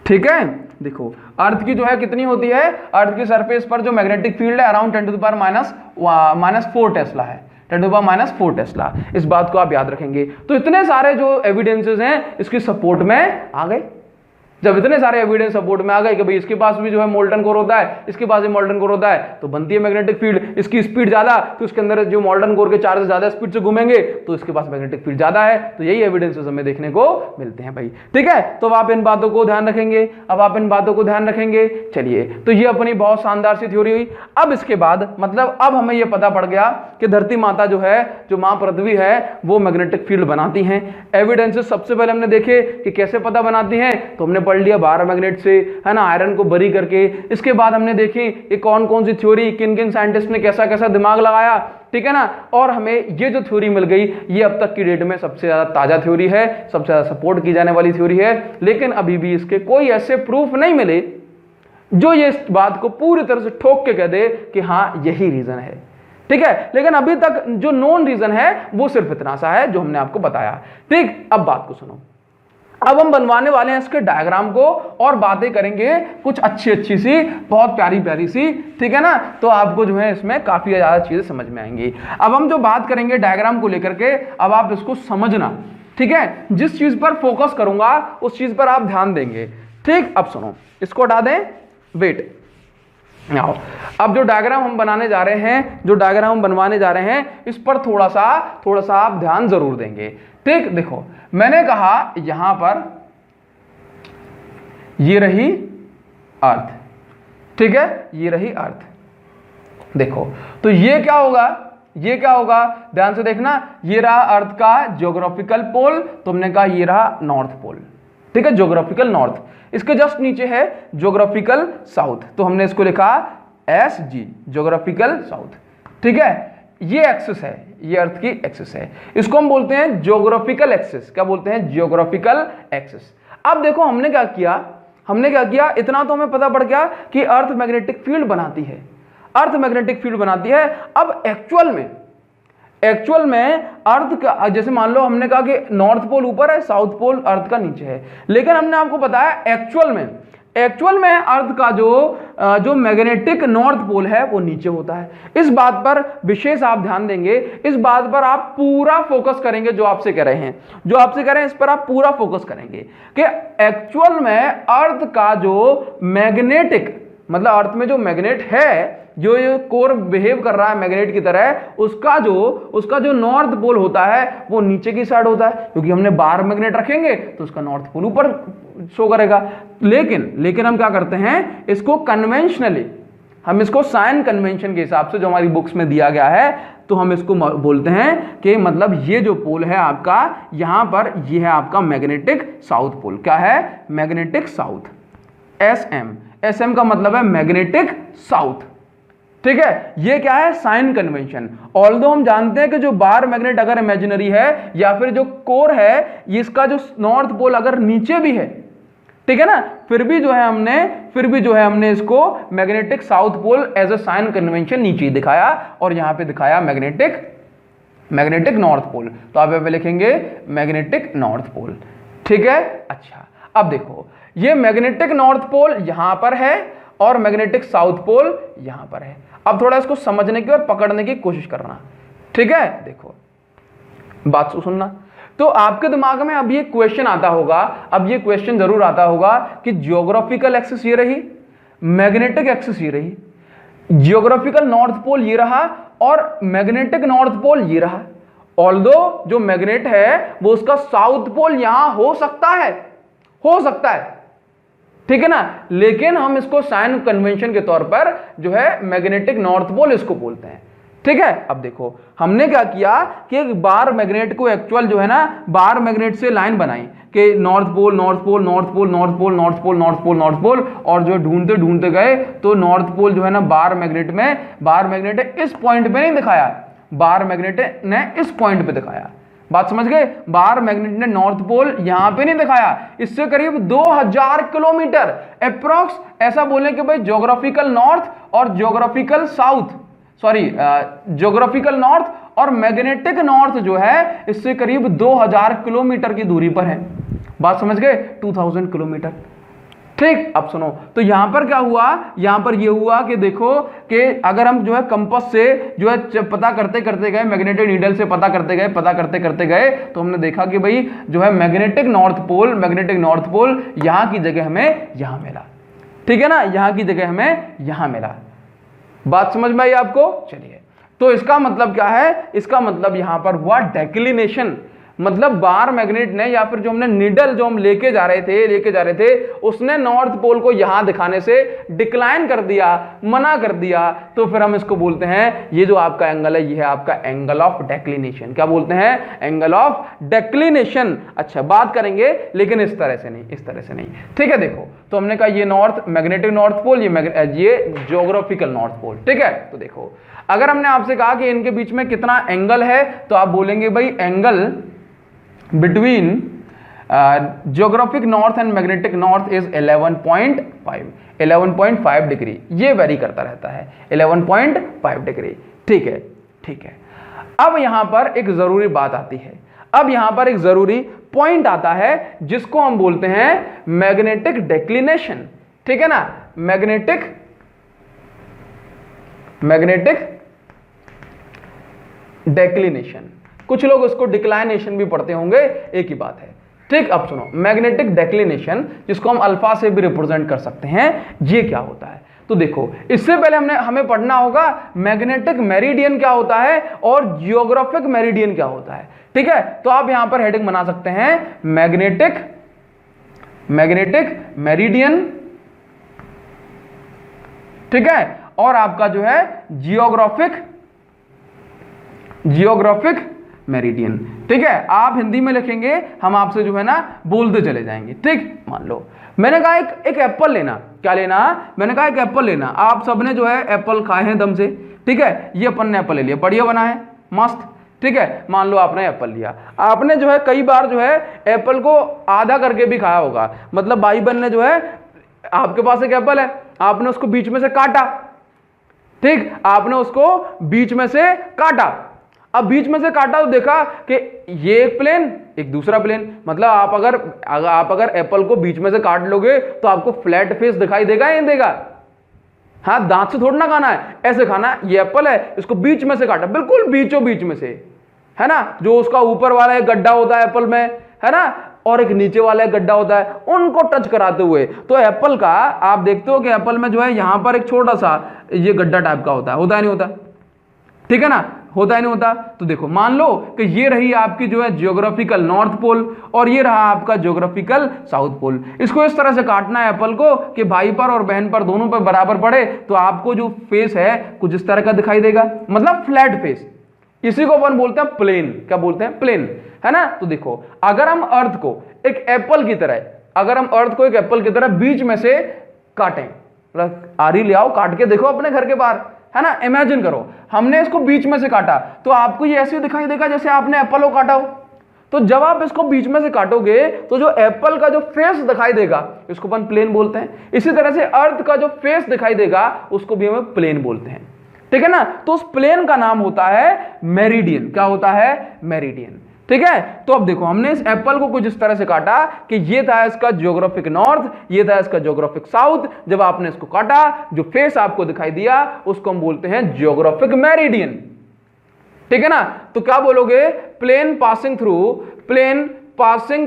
ठीक है, देखो अर्थ की जो है कितनी होती है, अर्थ की सरफेस पर जो मैग्नेटिक फील्ड है अराउंड 10⁻⁻4 टेस्ला है, 10⁻⁴ टेस्ला। इस बात को आप याद रखेंगे। तो इतने सारे जो एविडेंसेस हैं इसकी सपोर्ट में आ गए। जब इतने सारे एविडेंस सपोर्ट में आ गए कि भाई इसके पास भी जो है मोल्टन कोर होता है, इसके पास भी मोल्टन कोर होता है, तो बनती है मैग्नेटिक फील्ड। इसकी स्पीड ज्यादा तो इसके अंदर जो मोल्टन कोर के चार्जेस ज्यादा स्पीड से घूमेंगे तो इसके पास मैग्नेटिक फील्ड ज्यादा है। तो यही एविडेंसेस हमें देखने को मिलते हैं भाई। ठीक है, तो आप इन बातों को ध्यान रखेंगे, अब आप इन बातों को ध्यान रखेंगे। चलिए, तो ये अपनी बहुत शानदार सी थ्योरी हुई। अब इसके बाद मतलब अब हमें यह पता पड़ गया कि धरती माता जो है, जो मां पृथ्वी है, वो मैग्नेटिक फील्ड बनाती हैं। एविडेंसेस सबसे पहले हमने देखे कि कैसे पता बनाती हैं, तो हमने पढ़ लिया 12 मैग्नेट से, है ना, आयरन को बरी करके। इसके बाद हमने देखी ये कौन कौन सी थ्योरी, किन किन साइंटिस्ट ने कैसा कैसा दिमाग लगाया, ठीक है ना। और हमें ये जो थ्योरी मिल गई ये अब तक की डेट में सबसे ज्यादा ताजा थ्योरी है, सबसे ज्यादा सपोर्ट की जाने वाली थ्योरी है। लेकिन अभी भी इसके कोई ऐसे प्रूफ नहीं मिले जो ये इस बात को पूरी तरह से ठोक के कह दे कि हाँ यही रीजन है। ठीक है, लेकिन अभी तक जो नोन रीजन है वो सिर्फ इतना सा है जो हमने आपको बताया। ठीक, अब बात को सुनो। अब हम बनवाने वाले हैं इसके डायग्राम को और बातें करेंगे कुछ अच्छी अच्छी सी, बहुत प्यारी प्यारी सी, ठीक है ना। तो आपको जो है इसमें काफी ज्यादा चीजें समझ में आएंगी। अब हम जो बात करेंगे डायग्राम को लेकर के, अब आप इसको समझना, ठीक है। जिस चीज पर फोकस करूंगा उस चीज पर आप ध्यान देंगे। ठीक, अब सुनो, इसको हटा दें, वेट। आओ, अब जो डायग्राम हम बनाने जा रहे हैं, जो डायग्राम हम बनवाने जा रहे हैं, इस पर थोड़ा सा आप ध्यान जरूर देंगे। ठीक, देखो मैंने कहा यहां पर ये रही अर्थ, ठीक है, ये रही अर्थ। देखो तो ये क्या होगा, ये क्या होगा, ध्यान से देखना। ये रहा अर्थ का ज्योग्राफिकल पोल, तुमने कहा ये रहा नॉर्थ पोल, ठीक है, ज्योग्राफिकल नॉर्थ। इसके जस्ट नीचे है ज्योग्राफिकल साउथ, तो हमने इसको लिखा SG, ज्योग्राफिकल साउथ। ठीक है, ये एक्सिस है, ये अर्थ की एक्सिस है, इसको हम बोलते हैं ज्योग्राफिकल एक्सिस। क्या बोलते हैं? Geographical axis. अब देखो हमने क्या किया, इतना तो हमें पता पड़ गया कि अर्थ मैग्नेटिक फील्ड बनाती है, अर्थ मैग्नेटिक फील्ड बनाती है। अब एक्चुअल में अर्थ का, जैसे मान लो हमने कहा कि नॉर्थ पोल ऊपर है, साउथ पोल अर्थ का नीचे है, लेकिन हमने आपको बताया एक्चुअल में अर्थ का जो मैग्नेटिक नॉर्थ पोल है वो नीचे होता है। इस बात पर विशेष आप ध्यान देंगे, इस बात पर आप पूरा फोकस करेंगे। जो आपसे कह रहे हैं इस पर आप पूरा फोकस करेंगे कि एक्चुअल में अर्थ का जो मैग्नेटिक, मतलब अर्थ में जो मैग्नेट है, जो ये कोर बिहेव कर रहा है मैग्नेट की तरह, उसका जो नॉर्थ पोल होता है वो नीचे की साइड होता है, क्योंकि हमने 12 मैग्नेट रखेंगे तो उसका नॉर्थ पोल ऊपर शो करेगा। लेकिन हम क्या करते हैं, इसको कन्वेंशनली, हम इसको साइन कन्वेंशन के हिसाब से जो हमारी बुक्स में दिया गया है, तो हम इसको बोलते हैं कि मतलब ये जो पोल है आपका, यहां पर ये है आपका मैग्नेटिक साउथ पोल। क्या है? मैग्नेटिक साउथ, SM का मतलब है मैग्नेटिक साउथ। ठीक है, ये क्या है? Sign convention. ऑल्दो हम जानते हैं कि जो बार मैग्नेट अगर इमेजिनरी है या फिर जो कोर है, इसका जो नॉर्थ पोल अगर नीचे भी है, ठीक है ना, फिर भी जो है हमने इसको magnetic south pole as a sign convention नीचे दिखाया, और यहां पे दिखाया मैग्नेटिक नॉर्थ पोल। तो आप यहां पे लिखेंगे मैग्नेटिक नॉर्थ पोल। ठीक है, अच्छा अब देखो, ये मैग्नेटिक नॉर्थ पोल यहां पर है और मैग्नेटिक साउथ पोल यहां पर है। अब थोड़ा इसको समझने की और पकड़ने की कोशिश करना। ठीक है, देखो बात सुनना। तो आपके दिमाग में अब ये क्वेश्चन आता होगा, अब ये क्वेश्चन जरूर आता होगा कि ज्योग्राफिकल एक्सिस ये रही, मैग्नेटिक एक्सिस ये रही, ज्योग्राफिकल नॉर्थ पोल ये रहा और मैग्नेटिक नॉर्थ पोल ये रहा, ऑल्दो जो मैग्नेट है वो उसका साउथ पोल यहां हो सकता है, ठीक है ना, लेकिन हम इसको साइन कन्वेंशन के तौर पर जो है मैग्नेटिक नॉर्थ पोल इसको बोलते हैं, ठीक है। अब देखो हमने क्या किया कि एक बार मैग्नेट को एक्चुअल जो है ना बार मैग्नेट से लाइन बनाई कि north pole north pole north pole north pole north pole north pole north pole, और जो ढूंढते ढूंढते गए तो नॉर्थ पोल जो है ना बार मैग्नेट ने इस पॉइंट पे नहीं दिखाया, बार मैग्नेट ने इस पॉइंट पे दिखाया। बात समझ गए, बार मैग्नेट ने नॉर्थ पोल यहां पे नहीं दिखाया, इससे करीब 2000 किलोमीटर अप्रोक्स, ऐसा बोले कि भाई ज्योग्राफिकल नॉर्थ और ज्योग्राफिकल साउथ, ज्योग्राफिकल नॉर्थ और मैग्नेटिक नॉर्थ जो है इससे करीब 2000 किलोमीटर की दूरी पर है। बात समझ गए, 2000 किलोमीटर, ठीक। अब सुनो, तो यहां पर क्या हुआ, यहां पर यह हुआ कि देखो कि अगर हम जो है कंपास से जो है पता करते करते गए, मैग्नेटिक नीडल से पता करते गए तो हमने देखा कि भाई जो है मैग्नेटिक नॉर्थ पोल यहां की जगह हमें यहां मिला, ठीक है ना, यहां की जगह हमें यहां मिला। बात समझ में आई आपको? चलिए, तो इसका मतलब क्या है, इसका मतलब यहां पर हुआ डेक्लिनेशन, मतलब बार मैग्नेट ने या फिर जो हमने नीडल जो हम लेके जा रहे थे उसने नॉर्थ पोल को यहां दिखाने से डिक्लाइन कर दिया, मना कर दिया, तो फिर हम इसको बोलते हैं, ये जो आपका एंगल है ये है आपका एंगल ऑफ डेक्लिनेशन। क्या बोलते हैं? Angle of declination. अच्छा, बात करेंगे लेकिन इस तरह से नहीं, ठीक है। देखो, तो हमने कहा ये नॉर्थ मैग्नेटिक नॉर्थ पोल, ये ज्योग्राफिकल नॉर्थ पोल, ठीक है। तो देखो, अगर हमने आपसे कहा कि इनके बीच में कितना एंगल है तो आप बोलेंगे भाई angle between geographic north and magnetic north is 11.5 degree. ये वेरी करता रहता है, 11.5 डिग्री, ठीक है। अब यहां पर एक जरूरी बात आती है, अब यहां पर एक जरूरी पॉइंट आता है जिसको हम बोलते हैं मैग्नेटिक डेक्लिनेशन, ठीक है ना, मैग्नेटिक डेक्लिनेशन। कुछ लोग उसको डिक्लाइनेशन भी पढ़ते होंगे, एक ही बात है, ठीक। अब सुनो, मैग्नेटिक डेक्लिनेशन जिसको हम अल्फा से भी रिप्रेजेंट कर सकते हैं, ये क्या होता है? तो देखो, इससे पहले हमें पढ़ना होगा मैग्नेटिक मेरिडियन क्या होता है और जियोग्राफिक मेरिडियन क्या होता है, ठीक है। तो आप यहां पर हेडिंग बना सकते हैं मैग्नेटिक मेरिडियन, ठीक है, और आपका जो है जियोग्राफिक मेरिडियन, ठीक है। आप हिंदी में लिखेंगे, हम आपसे जो है ना बोलते चले जाएंगे, ठीक। मान लो मैंने कहा एक एप्पल लेना, क्या लेना? मैंने कहा एक एप्पल लेना। आप सबने जो है एप्पल खाए हैं दम से, ठीक है। ये अपन ने एप्पल ले लिया, बढ़िया बना है, मस्त, ठीक है। मान लो आपने एप्पल लिया, आपने जो है कई बार जो है एप्पल को आधा करके भी खाया होगा, मतलब भाई बहन ने जो है, आपके पास एक एप्पल है, आपने उसको बीच में से काटा, ठीक, आपने उसको बीच में से काटा। अब बीच में से काटा तो देखा कि ये एक प्लेन, एक दूसरा प्लेन, मतलब आप अगर एप्पल को बीच में से काट लोगे तो आपको फ्लैट फेस दिखाई देगा या नहीं देगा? हाँ, दांत से थोड़ा ना खाना है, ऐसे खाना है। ये एप्पल है, इसको बीच में से काटा, बिल्कुल बीचों बीच में से, है ना। जो उसका ऊपर वाला एक गड्ढा होता है एप्पल में, है ना, और एक नीचे वाला एक गड्ढा होता है, उनको टच कराते हुए, तो एप्पल का आप देखते हो कि एप्पल में जो है यहां पर एक छोटा सा ये गड्ढा टाइप का होता है नहीं होता? ठीक है ना, होता है नहीं होता? तो देखो, मान लो कि ये रही आपकी जो है जियोग्राफिकल नॉर्थ पोल और ये रहा आपका जियोग्राफिकल साउथ पोल। इसको इस तरह से काटना है एप्पल को कि भाई पर और बहन पर दोनों पर बराबर पड़े, तो आपको जो फेस है कुछ इस तरह का दिखाई देगा, मतलब फ्लैट फेस। इसी को अपन बोलते हैं प्लेन। क्या बोलते हैं? प्लेन, है ना। तो देखो, अगर हम अर्थ को एक एप्पल की तरह बीच में से काटें, आरी ले आओ, काट के देखो अपने घर के बाहर, है ना, इमेजिन करो हमने इसको बीच में से काटा, तो आपको ये ऐसे दिखाई देगा जैसे आपने एप्पल को काटा हो। तो जब आप इसको बीच में से काटोगे तो जो एप्पल का जो फेस दिखाई देगा इसको अपन प्लेन बोलते हैं। इसी तरह से अर्थ का जो फेस दिखाई देगा उसको भी हम प्लेन बोलते हैं, ठीक है ना। तो उस प्लेन का नाम होता है मेरिडियन। क्या होता है? मेरिडियन, ठीक है। तो अब देखो, हमने इस एप्पल को कुछ इस तरह से काटा कि ये था इसका ज्योग्राफिक नॉर्थ, ये था इसका ज्योग्राफिक साउथ। जब आपने इसको काटा, जो फेस आपको दिखाई दिया उसको हम बोलते हैं ज्योग्राफिक मेरिडियन, ठीक है ना। तो क्या बोलोगे? Plane passing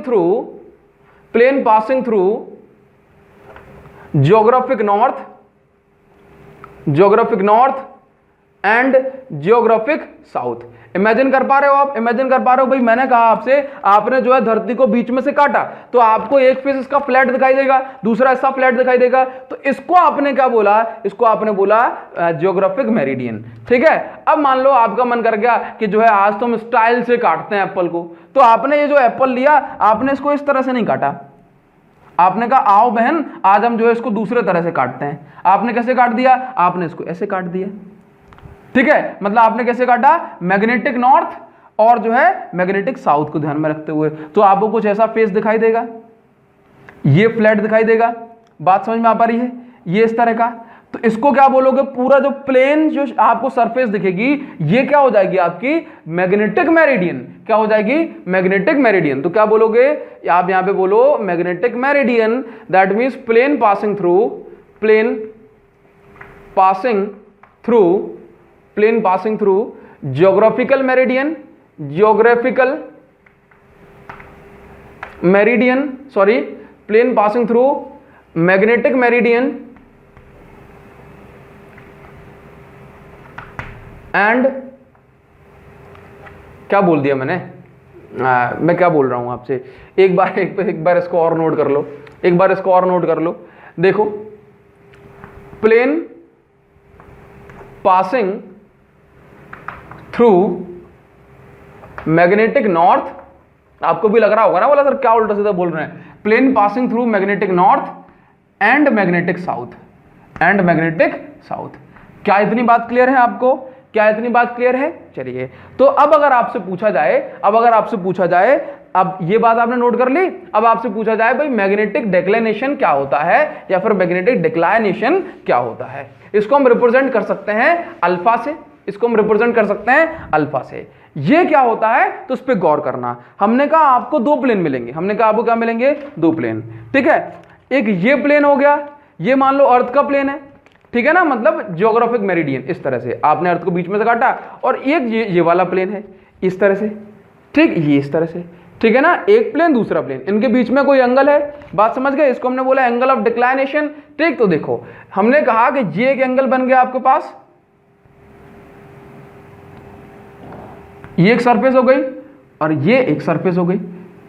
through geographic north and geographic south. Imagine कर पा रहे हो आप? इमेजिन कर पा रहे हो भाई, मैंने कहा आपसे, आपने जो है धरती को बीच में से काटा तो आपको एक फेस इसका फ्लैट दिखाई देगा, दूसरा ऐसा फ्लैट दिखाई देगा, तो इसको आपने क्या बोला? इसको आपने बोला जियोग्राफिक मेरिडियन। ठीक है, अब मान लो आपका मन कर गया कि जो है आज तो हम स्टाइल से काटते हैं एप्पल को, तो आपने ये जो एप्पल लिया, आपने इसको इस तरह से नहीं काटा, आपने कहा आओ बहन आज हम जो है इसको दूसरे तरह से काटते हैं। आपने कैसे काट दिया? आपने इसको ऐसे काट दिया। ठीक है, मतलब आपने कैसे काटा? मैग्नेटिक नॉर्थ और जो है मैग्नेटिक साउथ को ध्यान में रखते हुए। तो आपको कुछ ऐसा फेस दिखाई देगा, ये फ्लैट दिखाई देगा, बात समझ में आ पा रही है? ये इस तरह का, तो इसको क्या बोलोगे? पूरा जो प्लेन जो आपको सरफेस दिखेगी ये क्या हो जाएगी? आपकी मैग्नेटिक मेरिडियन। क्या हो जाएगी? Magnetic meridian. तो क्या बोलोगे आप यहां पे? बोलो magnetic meridian, that means plane passing through, plane passing through geographical meridian, plane passing through magnetic meridian and क्या बोल दिया मैंने? मैं क्या बोल रहा हूं आपसे? एक बार इसको और नोट कर लो, एक बार इसको और नोट कर लो। देखो, plane passing through magnetic north, आपको भी लग रहा होगा ना बोला सर क्या उल्टा सीधा बोल रहे हैं? Plane passing through magnetic north and magnetic south, क्या इतनी बात क्लियर है आपको? क्या इतनी बात क्लियर है? चलिए, तो अब अगर आपसे पूछा जाए, अब ये बात आपने नोट कर ली, अब आपसे पूछा जाए भाई मैग्नेटिक डिक्लिनेशन क्या होता है या फिर मैग्नेटिक डिक्लाइनेशन क्या होता है? इसको हम रिप्रेजेंट कर सकते हैं अल्फा से, ये क्या होता है? तो उस पर गौर करना। हमने कहा आपको दो प्लेन मिलेंगे, क्या मिलेंगे? दो प्लेन। ठीक है, एक ये प्लेन हो गया, ये मान लो अर्थ का प्लेन है, ठीक है ना, मतलब जियोग्राफिक मेरिडियन। इस तरह से आपने अर्थ को बीच में से काटा, और एक ये वाला प्लेन है इस तरह से, ठीक, ये इस तरह से, ठीक है ना, एक प्लेन दूसरा प्लेन, इनके बीच में कोई एंगल है, बात समझ गए? इसको हमने बोला एंगल ऑफ डिक्लाइनेशन। ठीक, तो देखो हमने कहा कि ये एक एंगल बन गया आपके पास, ये एक सरफेस हो गई और ये एक सरफेस हो गई,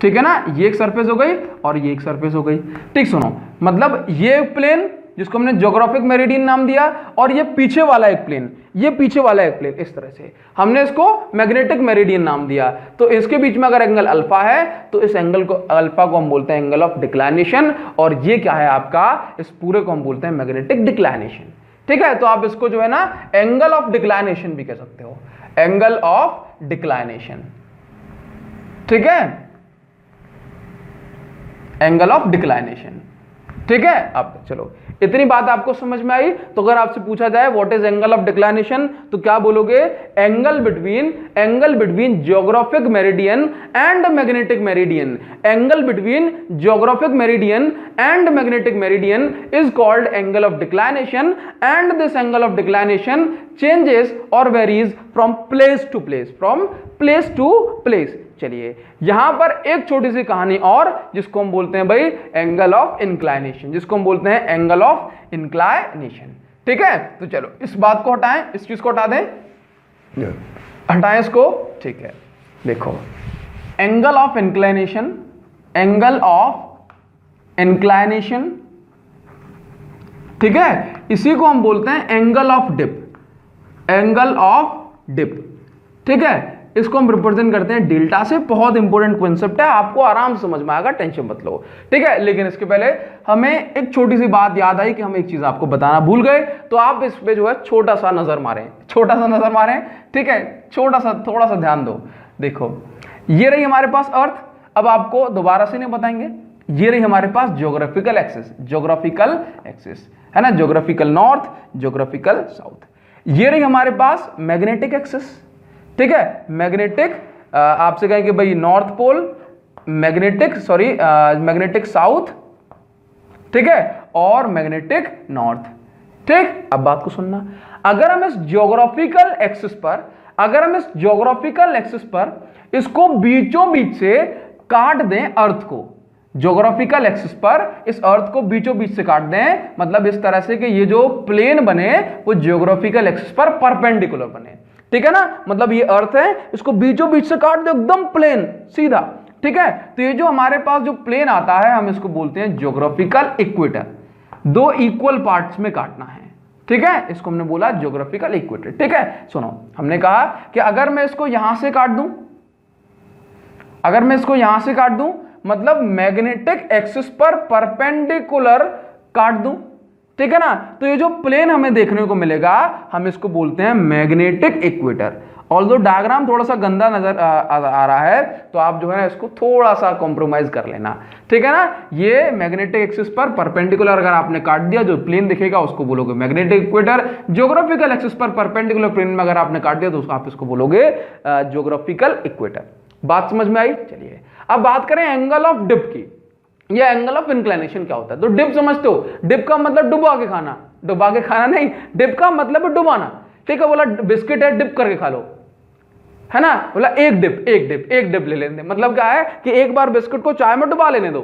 ठीक है ना, ये एक सरफेस हो गई और ये एक सरफेस हो गई। ठीक, सुनो, मतलब ये प्लेन जिसको हमने ज्योग्राफिक मेरिडियन नाम दिया, और ये पीछे वाला एक प्लेन, इस तरह से हमने इसको मैग्नेटिक मेरिडियन नाम दिया। तो इसके बीच में अगर एंगल अल्फा है तो इस एंगल को, अल्फा को हम बोलते हैं एंगल ऑफ डिक्लाइनेशन, और ये क्या है आपका? इस पूरे को हम बोलते हैं मैग्नेटिक डिक्लाइनेशन। ठीक है, तो आप इसको जो है ना एंगल ऑफ डिक्लाइनेशन भी कह सकते हो, एंगल ऑफ डिक्लाइनेशन। ठीक है, एंगल ऑफ डिक्लाइनेशन। ठीक है, अब चलो इतनी बात आपको समझ में आई। तो अगर आपसे पूछा जाए what is angle of declination, तो क्या बोलोगे? Angle between geographic meridian and magnetic meridian, angle between geographic meridian and magnetic meridian is called angle of declination, and this angle of declination changes और varies from place to place. चलिए, यहां पर एक छोटी सी कहानी और, जिसको हम बोलते हैं भाई एंगल ऑफ इंक्लाइनेशन, ठीक है, तो चलो इस बात को हटाएं, इस चीज को हटा दें, हटाएं इसको। ठीक है, देखो एंगल ऑफ इंक्लाइनेशन, ठीक है, इसी को हम बोलते हैं एंगल ऑफ डिप, ठीक है, इसको हम रिप्रेजेंट करते हैं डेल्टा से। बहुत इंपॉर्टेंट कॉन्सेप्ट है, आपको आराम से समझ में आएगा, टेंशन मत लो। ठीक है, लेकिन इसके पहले हमें एक छोटी सी बात याद आई कि हम एक चीज आपको बताना भूल गए, तो आप इस पे जो है छोटा सा नजर मारें, ठीक है, थोड़ा सा ध्यान दो। देखो ये रही हमारे पास अर्थ, अब आपको दोबारा से नहीं बताएंगे, ये रही हमारे पास ज्योग्राफिकल एक्सिस है ना, ज्योग्राफिकल नॉर्थ, ज्योग्राफिकल साउथ। ये रही हमारे पास मैग्नेटिक एक्सिस, ठीक है, मैग्नेटिक, आपसे कहेंगे भाई नॉर्थ पोल, मैग्नेटिक साउथ, ठीक है, और मैग्नेटिक नॉर्थ। ठीक, अब बात को सुनना, अगर हम इस ज्योग्राफिकल एक्सिस पर इसको बीचों बीच से काट दें अर्थ को, ज्योग्राफिकल एक्सिस पर इस अर्थ को बीचों बीच से काट दें, मतलब इस तरह से कि ये जो प्लेन बने वो ज्योग्राफिकल एक्सिस पर परपेंडिकुलर बने, ठीक है ना। मतलब ये अर्थ है, इसको बीचों बीच से काट दो एकदम प्लेन सीधा, ठीक है। तो ये जो हमारे पास जो प्लेन आता है हम इसको बोलते हैं ज्योग्राफिकल इक्वेटर। दो इक्वल पार्ट्स में काटना है, ठीक है, इसको हमने बोला ज्योग्राफिकल इक्वेटर, ठीक है। सुनो, हमने कहा कि अगर मैं इसको यहां से काट दूं, अगर मैं इसको यहां से काट दूं मतलब मैग्नेटिक एक्सिस पर परपेंडिकुलर काट दूं, ठीक है ना, तो ये जो प्लेन हमें देखने को मिलेगा हम इसको बोलते हैं मैग्नेटिक इक्वेटर। ऑल्दो डायग्राम थोड़ा सा गंदा नजर आ रहा है, तो आप जो है ना इसको थोड़ा सा कॉम्प्रोमाइज कर लेना, ठीक है ना। ये मैग्नेटिक एक्सिस पर परपेंडिकुलर अगर आपने काट दिया, जो प्लेन दिखेगा उसको बोलोगे मैग्नेटिक इक्वेटर। ज्योग्राफिकल एक्सिस पर परपेंडिकुलर प्लेन में अगर आपने काट दिया तो आप इसको बोलोगे ज्योग्राफिकल इक्वेटर। बात समझ में आई? चलिए अब बात करें एंगल ऑफ डिप की। या एंगल ऑफ इंक्लिनेशन क्या होता है? तो डिप समझते हो, डिप का मतलब डुबा के खाना, डुबा के खाना नहीं, डिप का मतलब डुबाना, ठीक है। बोला बिस्किट है डिप करके खा लो, है ना, बोला एक डिप ले लेने, मतलब क्या है कि एक बार बिस्किट को चाय में डुबा लेने दो,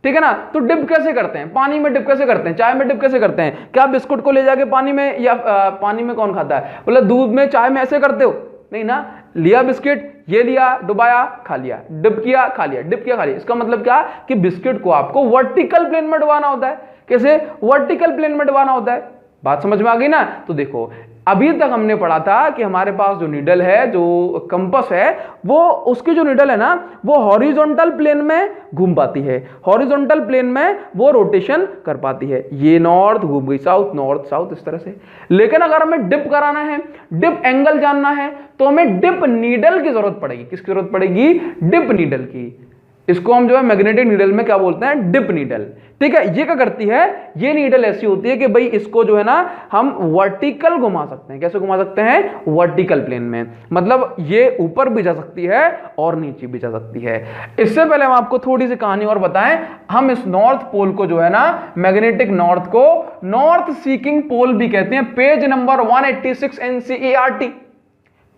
ठीक है ना। तो डिप कैसे करते हैं? पानी में डिप कैसे करते हैं? चाय में डिप कैसे करते हैं? क्या बिस्कुट को ले जाके पानी में, या पानी में कौन खाता है? बोला दूध में, चाय में ऐसे करते हो? नहीं ना, लिया बिस्किट, ये लिया, डुबाया, खा लिया, डिप किया, खा लिया, डिप किया, खा लिया। इसका मतलब क्या कि बिस्किट को आपको वर्टिकल प्लेन में डुबाना होता है। कैसे? वर्टिकल प्लेन में डुबाना होता है। बात समझ में आ गई ना? तो देखो अभी तक हमने पढ़ा था कि हमारे पास जो नीडल है, जो कंपास है, वो उसकी जो नीडल है ना वो हॉरिजॉन्टल प्लेन में घूम पाती है, हॉरिजॉन्टल प्लेन में वो रोटेशन कर पाती है। ये नॉर्थ घूम गई साउथ, नॉर्थ साउथ, इस तरह से। लेकिन अगर हमें डिप कराना है, डिप एंगल जानना है, तो हमें डिप नीडल की जरूरत पड़ेगी। किसकी जरूरत पड़ेगी? डिप नीडल की। इसको हम जो है मैग्नेटिक नीडल में क्या बोलते हैं? डिप नीडल, ठीक है। ये क्या करती है? ये नीडल ऐसी होती है कि भाई इसको जो है ना हम वर्टिकल घुमा सकते हैं। कैसे घुमा सकते हैं? वर्टिकल प्लेन में, मतलब ये ऊपर भी जा सकती है और नीचे भी जा सकती है। इससे पहले हम आपको थोड़ी सी कहानी और बताएं। हम इस नॉर्थ पोल को जो है ना, मैग्नेटिक नॉर्थ को नॉर्थ सीकिंग पोल भी कहते हैं। Page number 186 NCERT,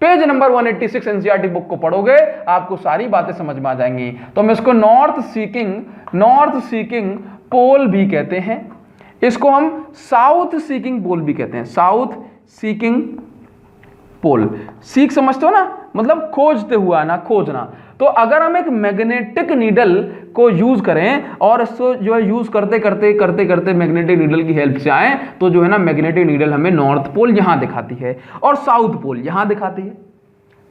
page number 186 NCERT book को पढ़ोगे आपको सारी बातें समझ में आ जाएंगी। तो हम इसको नॉर्थ सीकिंग पोल भी कहते हैं। इसको हम साउथ सीकिंग पोल भी कहते हैं, साउथ सीकिंग पोल। सीक समझते हो ना, मतलब खोजते हुआ ना, खोजना। तो अगर हम एक मैग्नेटिक नीडल को यूज करें और इसको जो है यूज करते मैग्नेटिक नीडल की हेल्प से आए, तो जो है ना मैग्नेटिक नीडल हमें नॉर्थ पोल यहां दिखाती है और साउथ पोल यहां दिखाती है।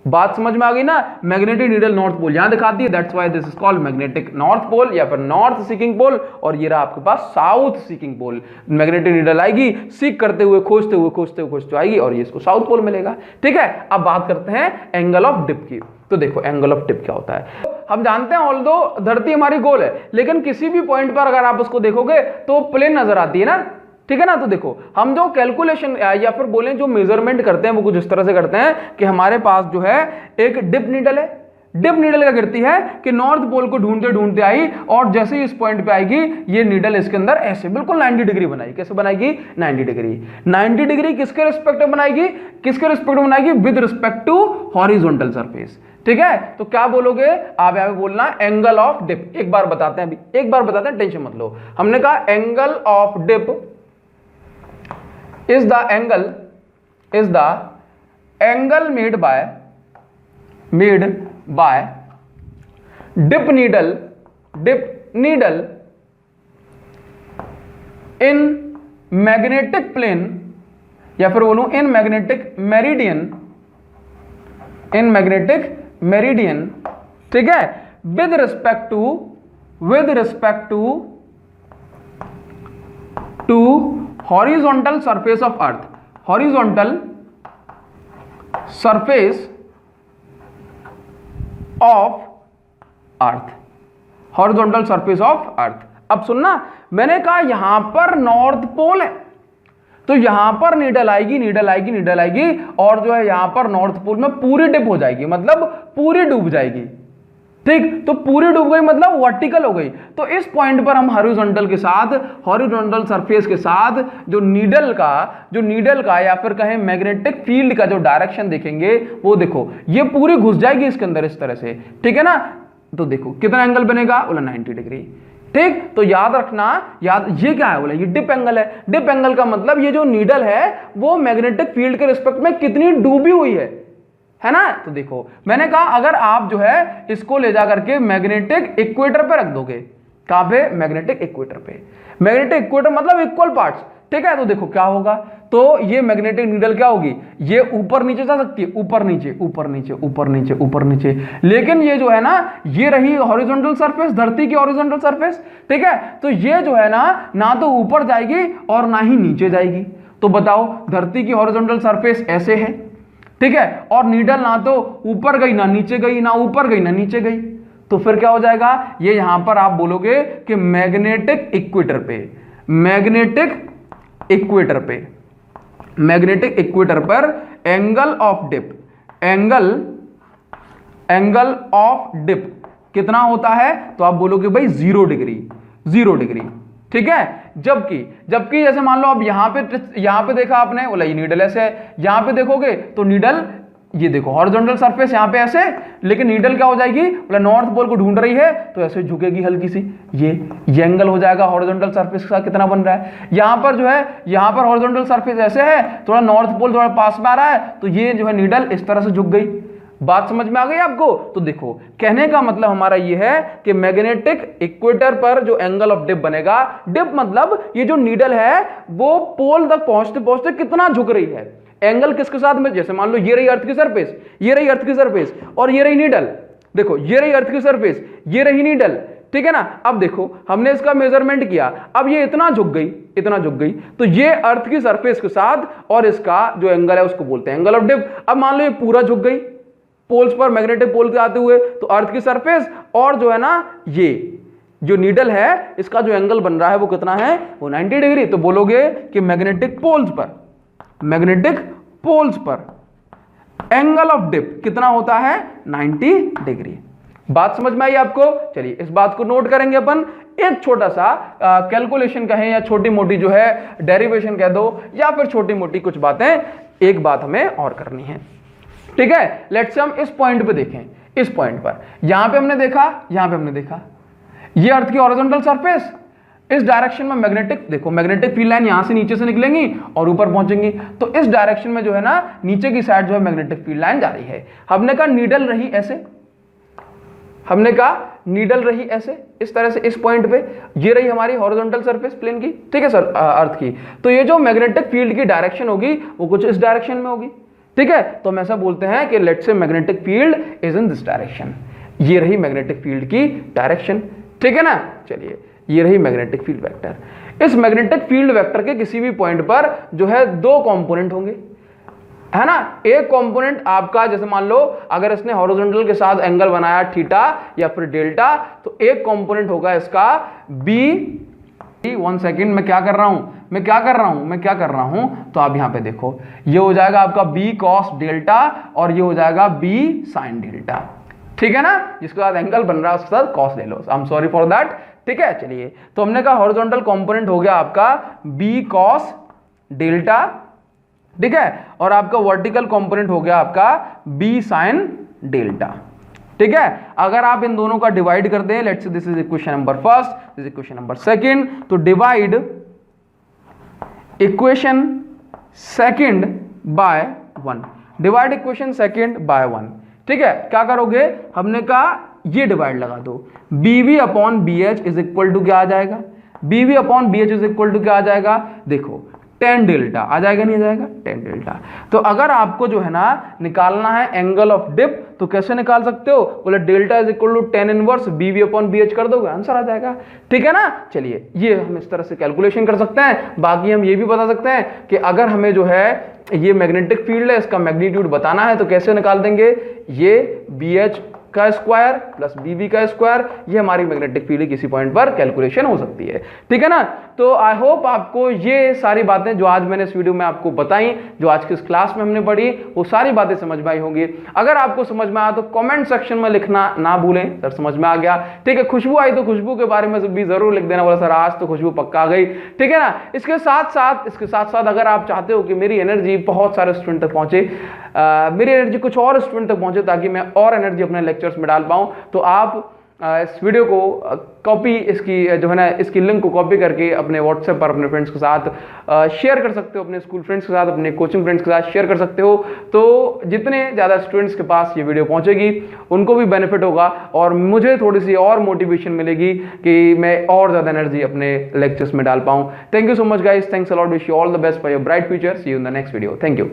बात समझ में आ गई ना? मैग्नेटिक नीडल नॉर्थ पोल यहां दिखाती है, that's why this is called magnetic north pole या फिर नॉर्थ सीकिंग पोल। और ये रहा आपके पास south seeking pole. Magnetic needle आएगी, सीक करते हुए खोजते आएगी और ये इसको साउथ पोल मिलेगा, ठीक है। अब बात करते हैं एंगल ऑफ डिप की। तो देखो एंगल ऑफ डिप क्या होता है। हम जानते हैं ऑल्दो धरती हमारी गोल है, लेकिन किसी भी पॉइंट पर अगर आप उसको देखोगे तो प्लेन नजर आती है ना, ठीक है ना। तो देखो हम जो कैलकुलेशन या फिर बोलें जो मेजरमेंट करते हैं वो कुछ इस तरह से करते हैं कि हमारे पास जो है एक डिप नीडल है। डिप नीडल क्या करती है कि नॉर्थ पोल को ढूंढते आई और जैसे ही इस पॉइंट पे आएगी ये नीडल इसके अंदर ऐसे बिल्कुल 90 डिग्री बनाएगी। कैसे बनाएगी? 90 डिग्री। 90 डिग्री किसके रिस्पेक्ट में बनाएगी? किसके रिस्पेक्ट में बनाएगी? With respect to horizontal surface, ठीक है। तो क्या बोलोगे आप? यहां पे बोलना एंगल ऑफ डिप। एक बार बताते हैं, अभी एक बार बताते हैं, टेंशन मत लो। हमने कहा angle of dip is the angle made by dip needle in magnetic plane या फिर बोलूं in magnetic meridian, ठीक है, with respect to horizontal surface of earth, horizontal surface of earth। अब सुनना, मैंने कहा यहां पर नॉर्थ पोल है तो यहां पर नीडल आएगी और जो है यहां पर नॉर्थ पोल में पूरी डिप हो जाएगी, मतलब पूरी डूब जाएगी, ठीक। तो पूरी डूब गई मतलब वर्टिकल हो गई। तो इस पॉइंट पर हम हॉरिजॉन्टल सरफेस के साथ जो नीडल का या फिर कहें मैग्नेटिक फील्ड का जो डायरेक्शन देखेंगे वो देखो ये पूरी घुस जाएगी इसके अंदर इस तरह से, ठीक है ना। तो देखो कितना एंगल बनेगा? बोला 90 डिग्री। ठीक, तो याद रखना, ये क्या है बोला, ये डिप एंगल है। डिप एंगल का मतलब ये जो नीडल है वो मैग्नेटिक फील्ड के रिस्पेक्ट में कितनी डूबी हुई है ना। तो देखो मैंने कहा अगर आप जो है इसको ले जा करके मैग्नेटिक इक्वेटर पे रख दोगे, कहां पे, मैग्नेटिक इक्वेटर पे। मैग्नेटिक इक्वेटर मतलब इक्वल पार्ट्स, ठीक है। तो देखो क्या होगा, तो ये मैग्नेटिक नीडल क्या होगी, ये ऊपर नीचे जा सकती है, ऊपर नीचे ऊपर नीचे ऊपर नीचे ऊपर नीचे, लेकिन ये जो है ना ये रही हॉरिजॉन्टल सरफेस, धरती की हॉरिजॉन्टल सरफेस, ठीक है। तो ये जो है ना तो ऊपर जाएगी और ना ही नीचे जाएगी। तो बताओ धरती की हॉरिजॉन्टल सरफेस ऐसे है, ठीक है, और नीडल ना तो ऊपर गई ना नीचे गई, ना ऊपर गई ना नीचे गई, तो फिर क्या हो जाएगा, ये यहां पर आप बोलोगे कि मैग्नेटिक इक्वेटर पे, मैग्नेटिक इक्वेटर पे, मैग्नेटिक इक्वेटर पर angle of dip, angle of dip कितना होता है, तो आप बोलोगे भाई 0 डिग्री, 0 डिग्री, ठीक है। जबकि जैसे मान लो अब यहां पे देखा आपने, बोला ये नीडल ऐसे है, यहां पे देखोगे तो नीडल ये देखो हॉरिजॉन्टल सरफेस यहां पे ऐसे, लेकिन नीडल क्या हो जाएगी, बोला नॉर्थ पोल को ढूंढ रही है तो ऐसे झुकेगी हल्की सी, ये एंगल हो जाएगा हॉरिजॉन्टल सरफेस के साथ कितना बन रहा है। यहां पर जो है, यहां पर हॉरिजॉन्टल सरफेस ऐसे है, थोड़ा नॉर्थ पोल थोड़ा पास में आ रहा है, तो ये जो है नीडल इस तरह से झुक गई। बात समझ में आ गई आपको। तो देखो कहने का मतलब हमारा ये है कि मैग्नेटिक इक्वेटर पर जो एंगल ऑफ डिप बनेगा, डिप मतलब ये जो नीडल है वो पोल तक पहुंचते पहुंचते कितना झुक रही है, एंगल किसके साथ में, जैसे मान लो ये रही अर्थ की सरफेस, ये रही अर्थ की सरफेस और ये रही नीडल, देखो ये रही अर्थ की सरफेस, ये रही नीडल, ठीक है ना। अब देखो हमने इसका मेजरमेंट किया, अब ये इतना झुक गई, इतना झुक गई, तो ये अर्थ की सरफेस के साथ और इसका जो एंगल है उसको बोलते हैं एंगल ऑफ डिप। अब मान लो ये पूरा झुक गई पोल्स पर, मैग्नेटिक पोल के आते हुए, तो अर्थ की सरफेस और जो है ना ये जो नीडल है इसका जो एंगल बन रहा है वो कितना है, वो 90 डिग्री। तो बोलोगे कि मैग्नेटिक पोल्स पर, मैग्नेटिक पोल्स पर एंगल ऑफ डिप कितना होता है, 90 डिग्री। बात समझ में आई आपको। चलिए इस बात को नोट करेंगे अपन, एक छोटा सा कैलकुलेशन कहें या छोटी मोटी जो है डेरिवेशन कह दो, या फिर छोटी मोटी कुछ बातें, एक बात हमें और करनी है, ठीक है। लेट्स से हम इस पॉइंट पे देखें, इस पॉइंट पर यहां पे हमने देखा, यहां पे हमने देखा ये अर्थ की हॉरिजॉन्टल सरफेस, इस डायरेक्शन में मैग्नेटिक, देखो मैग्नेटिक फील्ड लाइन यहां से नीचे से निकलेंगी और ऊपर पहुंचेंगी, तो इस डायरेक्शन में जो है ना नीचे की साइड जो है मैग्नेटिक फील्ड लाइन जा रही है। हमने कहा नीडल रही ऐसे, हमने कहा नीडल रही ऐसे, इस तरह से इस पॉइंट पे, ये रही हमारी हॉरिजॉन्टल सरफेस प्लेन की, ठीक है सर, अर्थ की। तो ये जो मैग्नेटिक फील्ड की डायरेक्शन होगी वो कुछ इस डायरेक्शन में होगी, ठीक है। तो हम ऐसा बोलते हैं कि let's say magnetic field is in this direction, ये रही मैग्नेटिक फील्ड की डायरेक्शन, ठीक है ना। चलिए ये रही मैग्नेटिक फील्ड वेक्टर। इस मैग्नेटिक फील्ड वेक्टर के किसी भी पॉइंट पर जो है दो कंपोनेंट होंगे, है ना। एक कंपोनेंट आपका, जैसे मान लो अगर इसने हॉरिजॉन्टल के साथ एंगल बनाया थीटा या फिर डेल्टा, तो एक कंपोनेंट होगा इसका बी, 1 सेकेंड, मैं क्या कर रहा हूं, तो आप यहां पे देखो ये हो जाएगा आपका बी कॉस डेल्टा और ये हो जाएगा बी साइन डेल्टा, ठीक है ना। जिसके साथ एंगल बन रहा है उसके साथ कॉस ले लो, I am sorry for that, ठीक है। चलिए तो हमने कहा हॉरिजॉन्टल कंपोनेंट हो गया आपका बी कॉस डेल्टा, ठीक है, और आपका वर्टिकल कंपोनेंट हो गया आपका बी साइन डेल्टा, ठीक है। अगर आप इन दोनों का डिवाइड कर दें, let's say this is equation number first, this is equation number second, तो divide equation second by 1, divide equation second by 1, ठीक है। क्या करोगे, हमने कहा ये डिवाइड लगा दो, BV upon B H is equal to क्या आ जाएगा, BV upon B H is equal to क्या आ जाएगा, देखो 10 डेल्टा आ जाएगा, नहीं आ जाएगा, 10 डेल्टा। तो अगर आपको जो है ना निकालना है एंगल ऑफ डिप, तो कैसे निकाल सकते हो, बोले delta is equal to 10 inverse BV upon B H कर दोगे, आंसर आ जाएगा, ठीक है ना। चलिए ये हम इस तरह से कैलकुलेशन कर सकते हैं। बाकी हम ये भी बता सकते हैं कि अगर हमें जो है ये मैग्नेटिक फील्ड है इसका मैग्नीट्यूड बताना है तो कैसे निकाल देंगे, ये बी एच का स्क्वायर प्लस बीवी का स्क्वायर, ये हमारी मैग्नेटिक फील्ड किसी पॉइंट पर कैलकुलेशन हो सकती है, ठीक है ना। तो आई होप आपको ये सारी बातें जो आज मैंने इस वीडियो में आपको बताई, जो आज की इस क्लास में हमने पढ़ी, वो सारी बातें समझ में आई होंगी। अगर आपको समझ में आया तो कमेंट सेक्शन में लिखना ना भूलें, सर समझ में आ गया, ठीक है। खुशबू आई तो खुशबू के बारे में भी जरूर लिख देना, बोला सर आज तो खुशबू पक्का आ गई, ठीक है ना। इसके साथ साथ अगर आप चाहते हो कि मेरी एनर्जी बहुत सारे स्टूडेंट तक पहुंचे, मेरी एनर्जी कुछ और स्टूडेंट तक पहुंचे ताकि मैं और एनर्जी अपने लेक्चर्स में डाल पाऊं, तो आप इस वीडियो को कॉपी, इसकी जो है ना, इसकी लिंक को कॉपी करके अपने व्हाट्सएप पर अपने फ्रेंड्स के साथ शेयर कर सकते हो, अपने स्कूल फ्रेंड्स के साथ, अपने कोचिंग फ्रेंड्स के साथ शेयर कर सकते हो। तो जितने ज़्यादा स्टूडेंट्स के पास ये वीडियो पहुंचेगी उनको भी बेनिफिट होगा और मुझे थोड़ी सी और मोटिवेशन मिलेगी कि मैं और ज़्यादा एनर्जी अपने लेक्चर्स में डाल पाऊँ। Thank you so much guys, thanks a lot, wish you all the best for your bright future. See you in the next video. Thank you.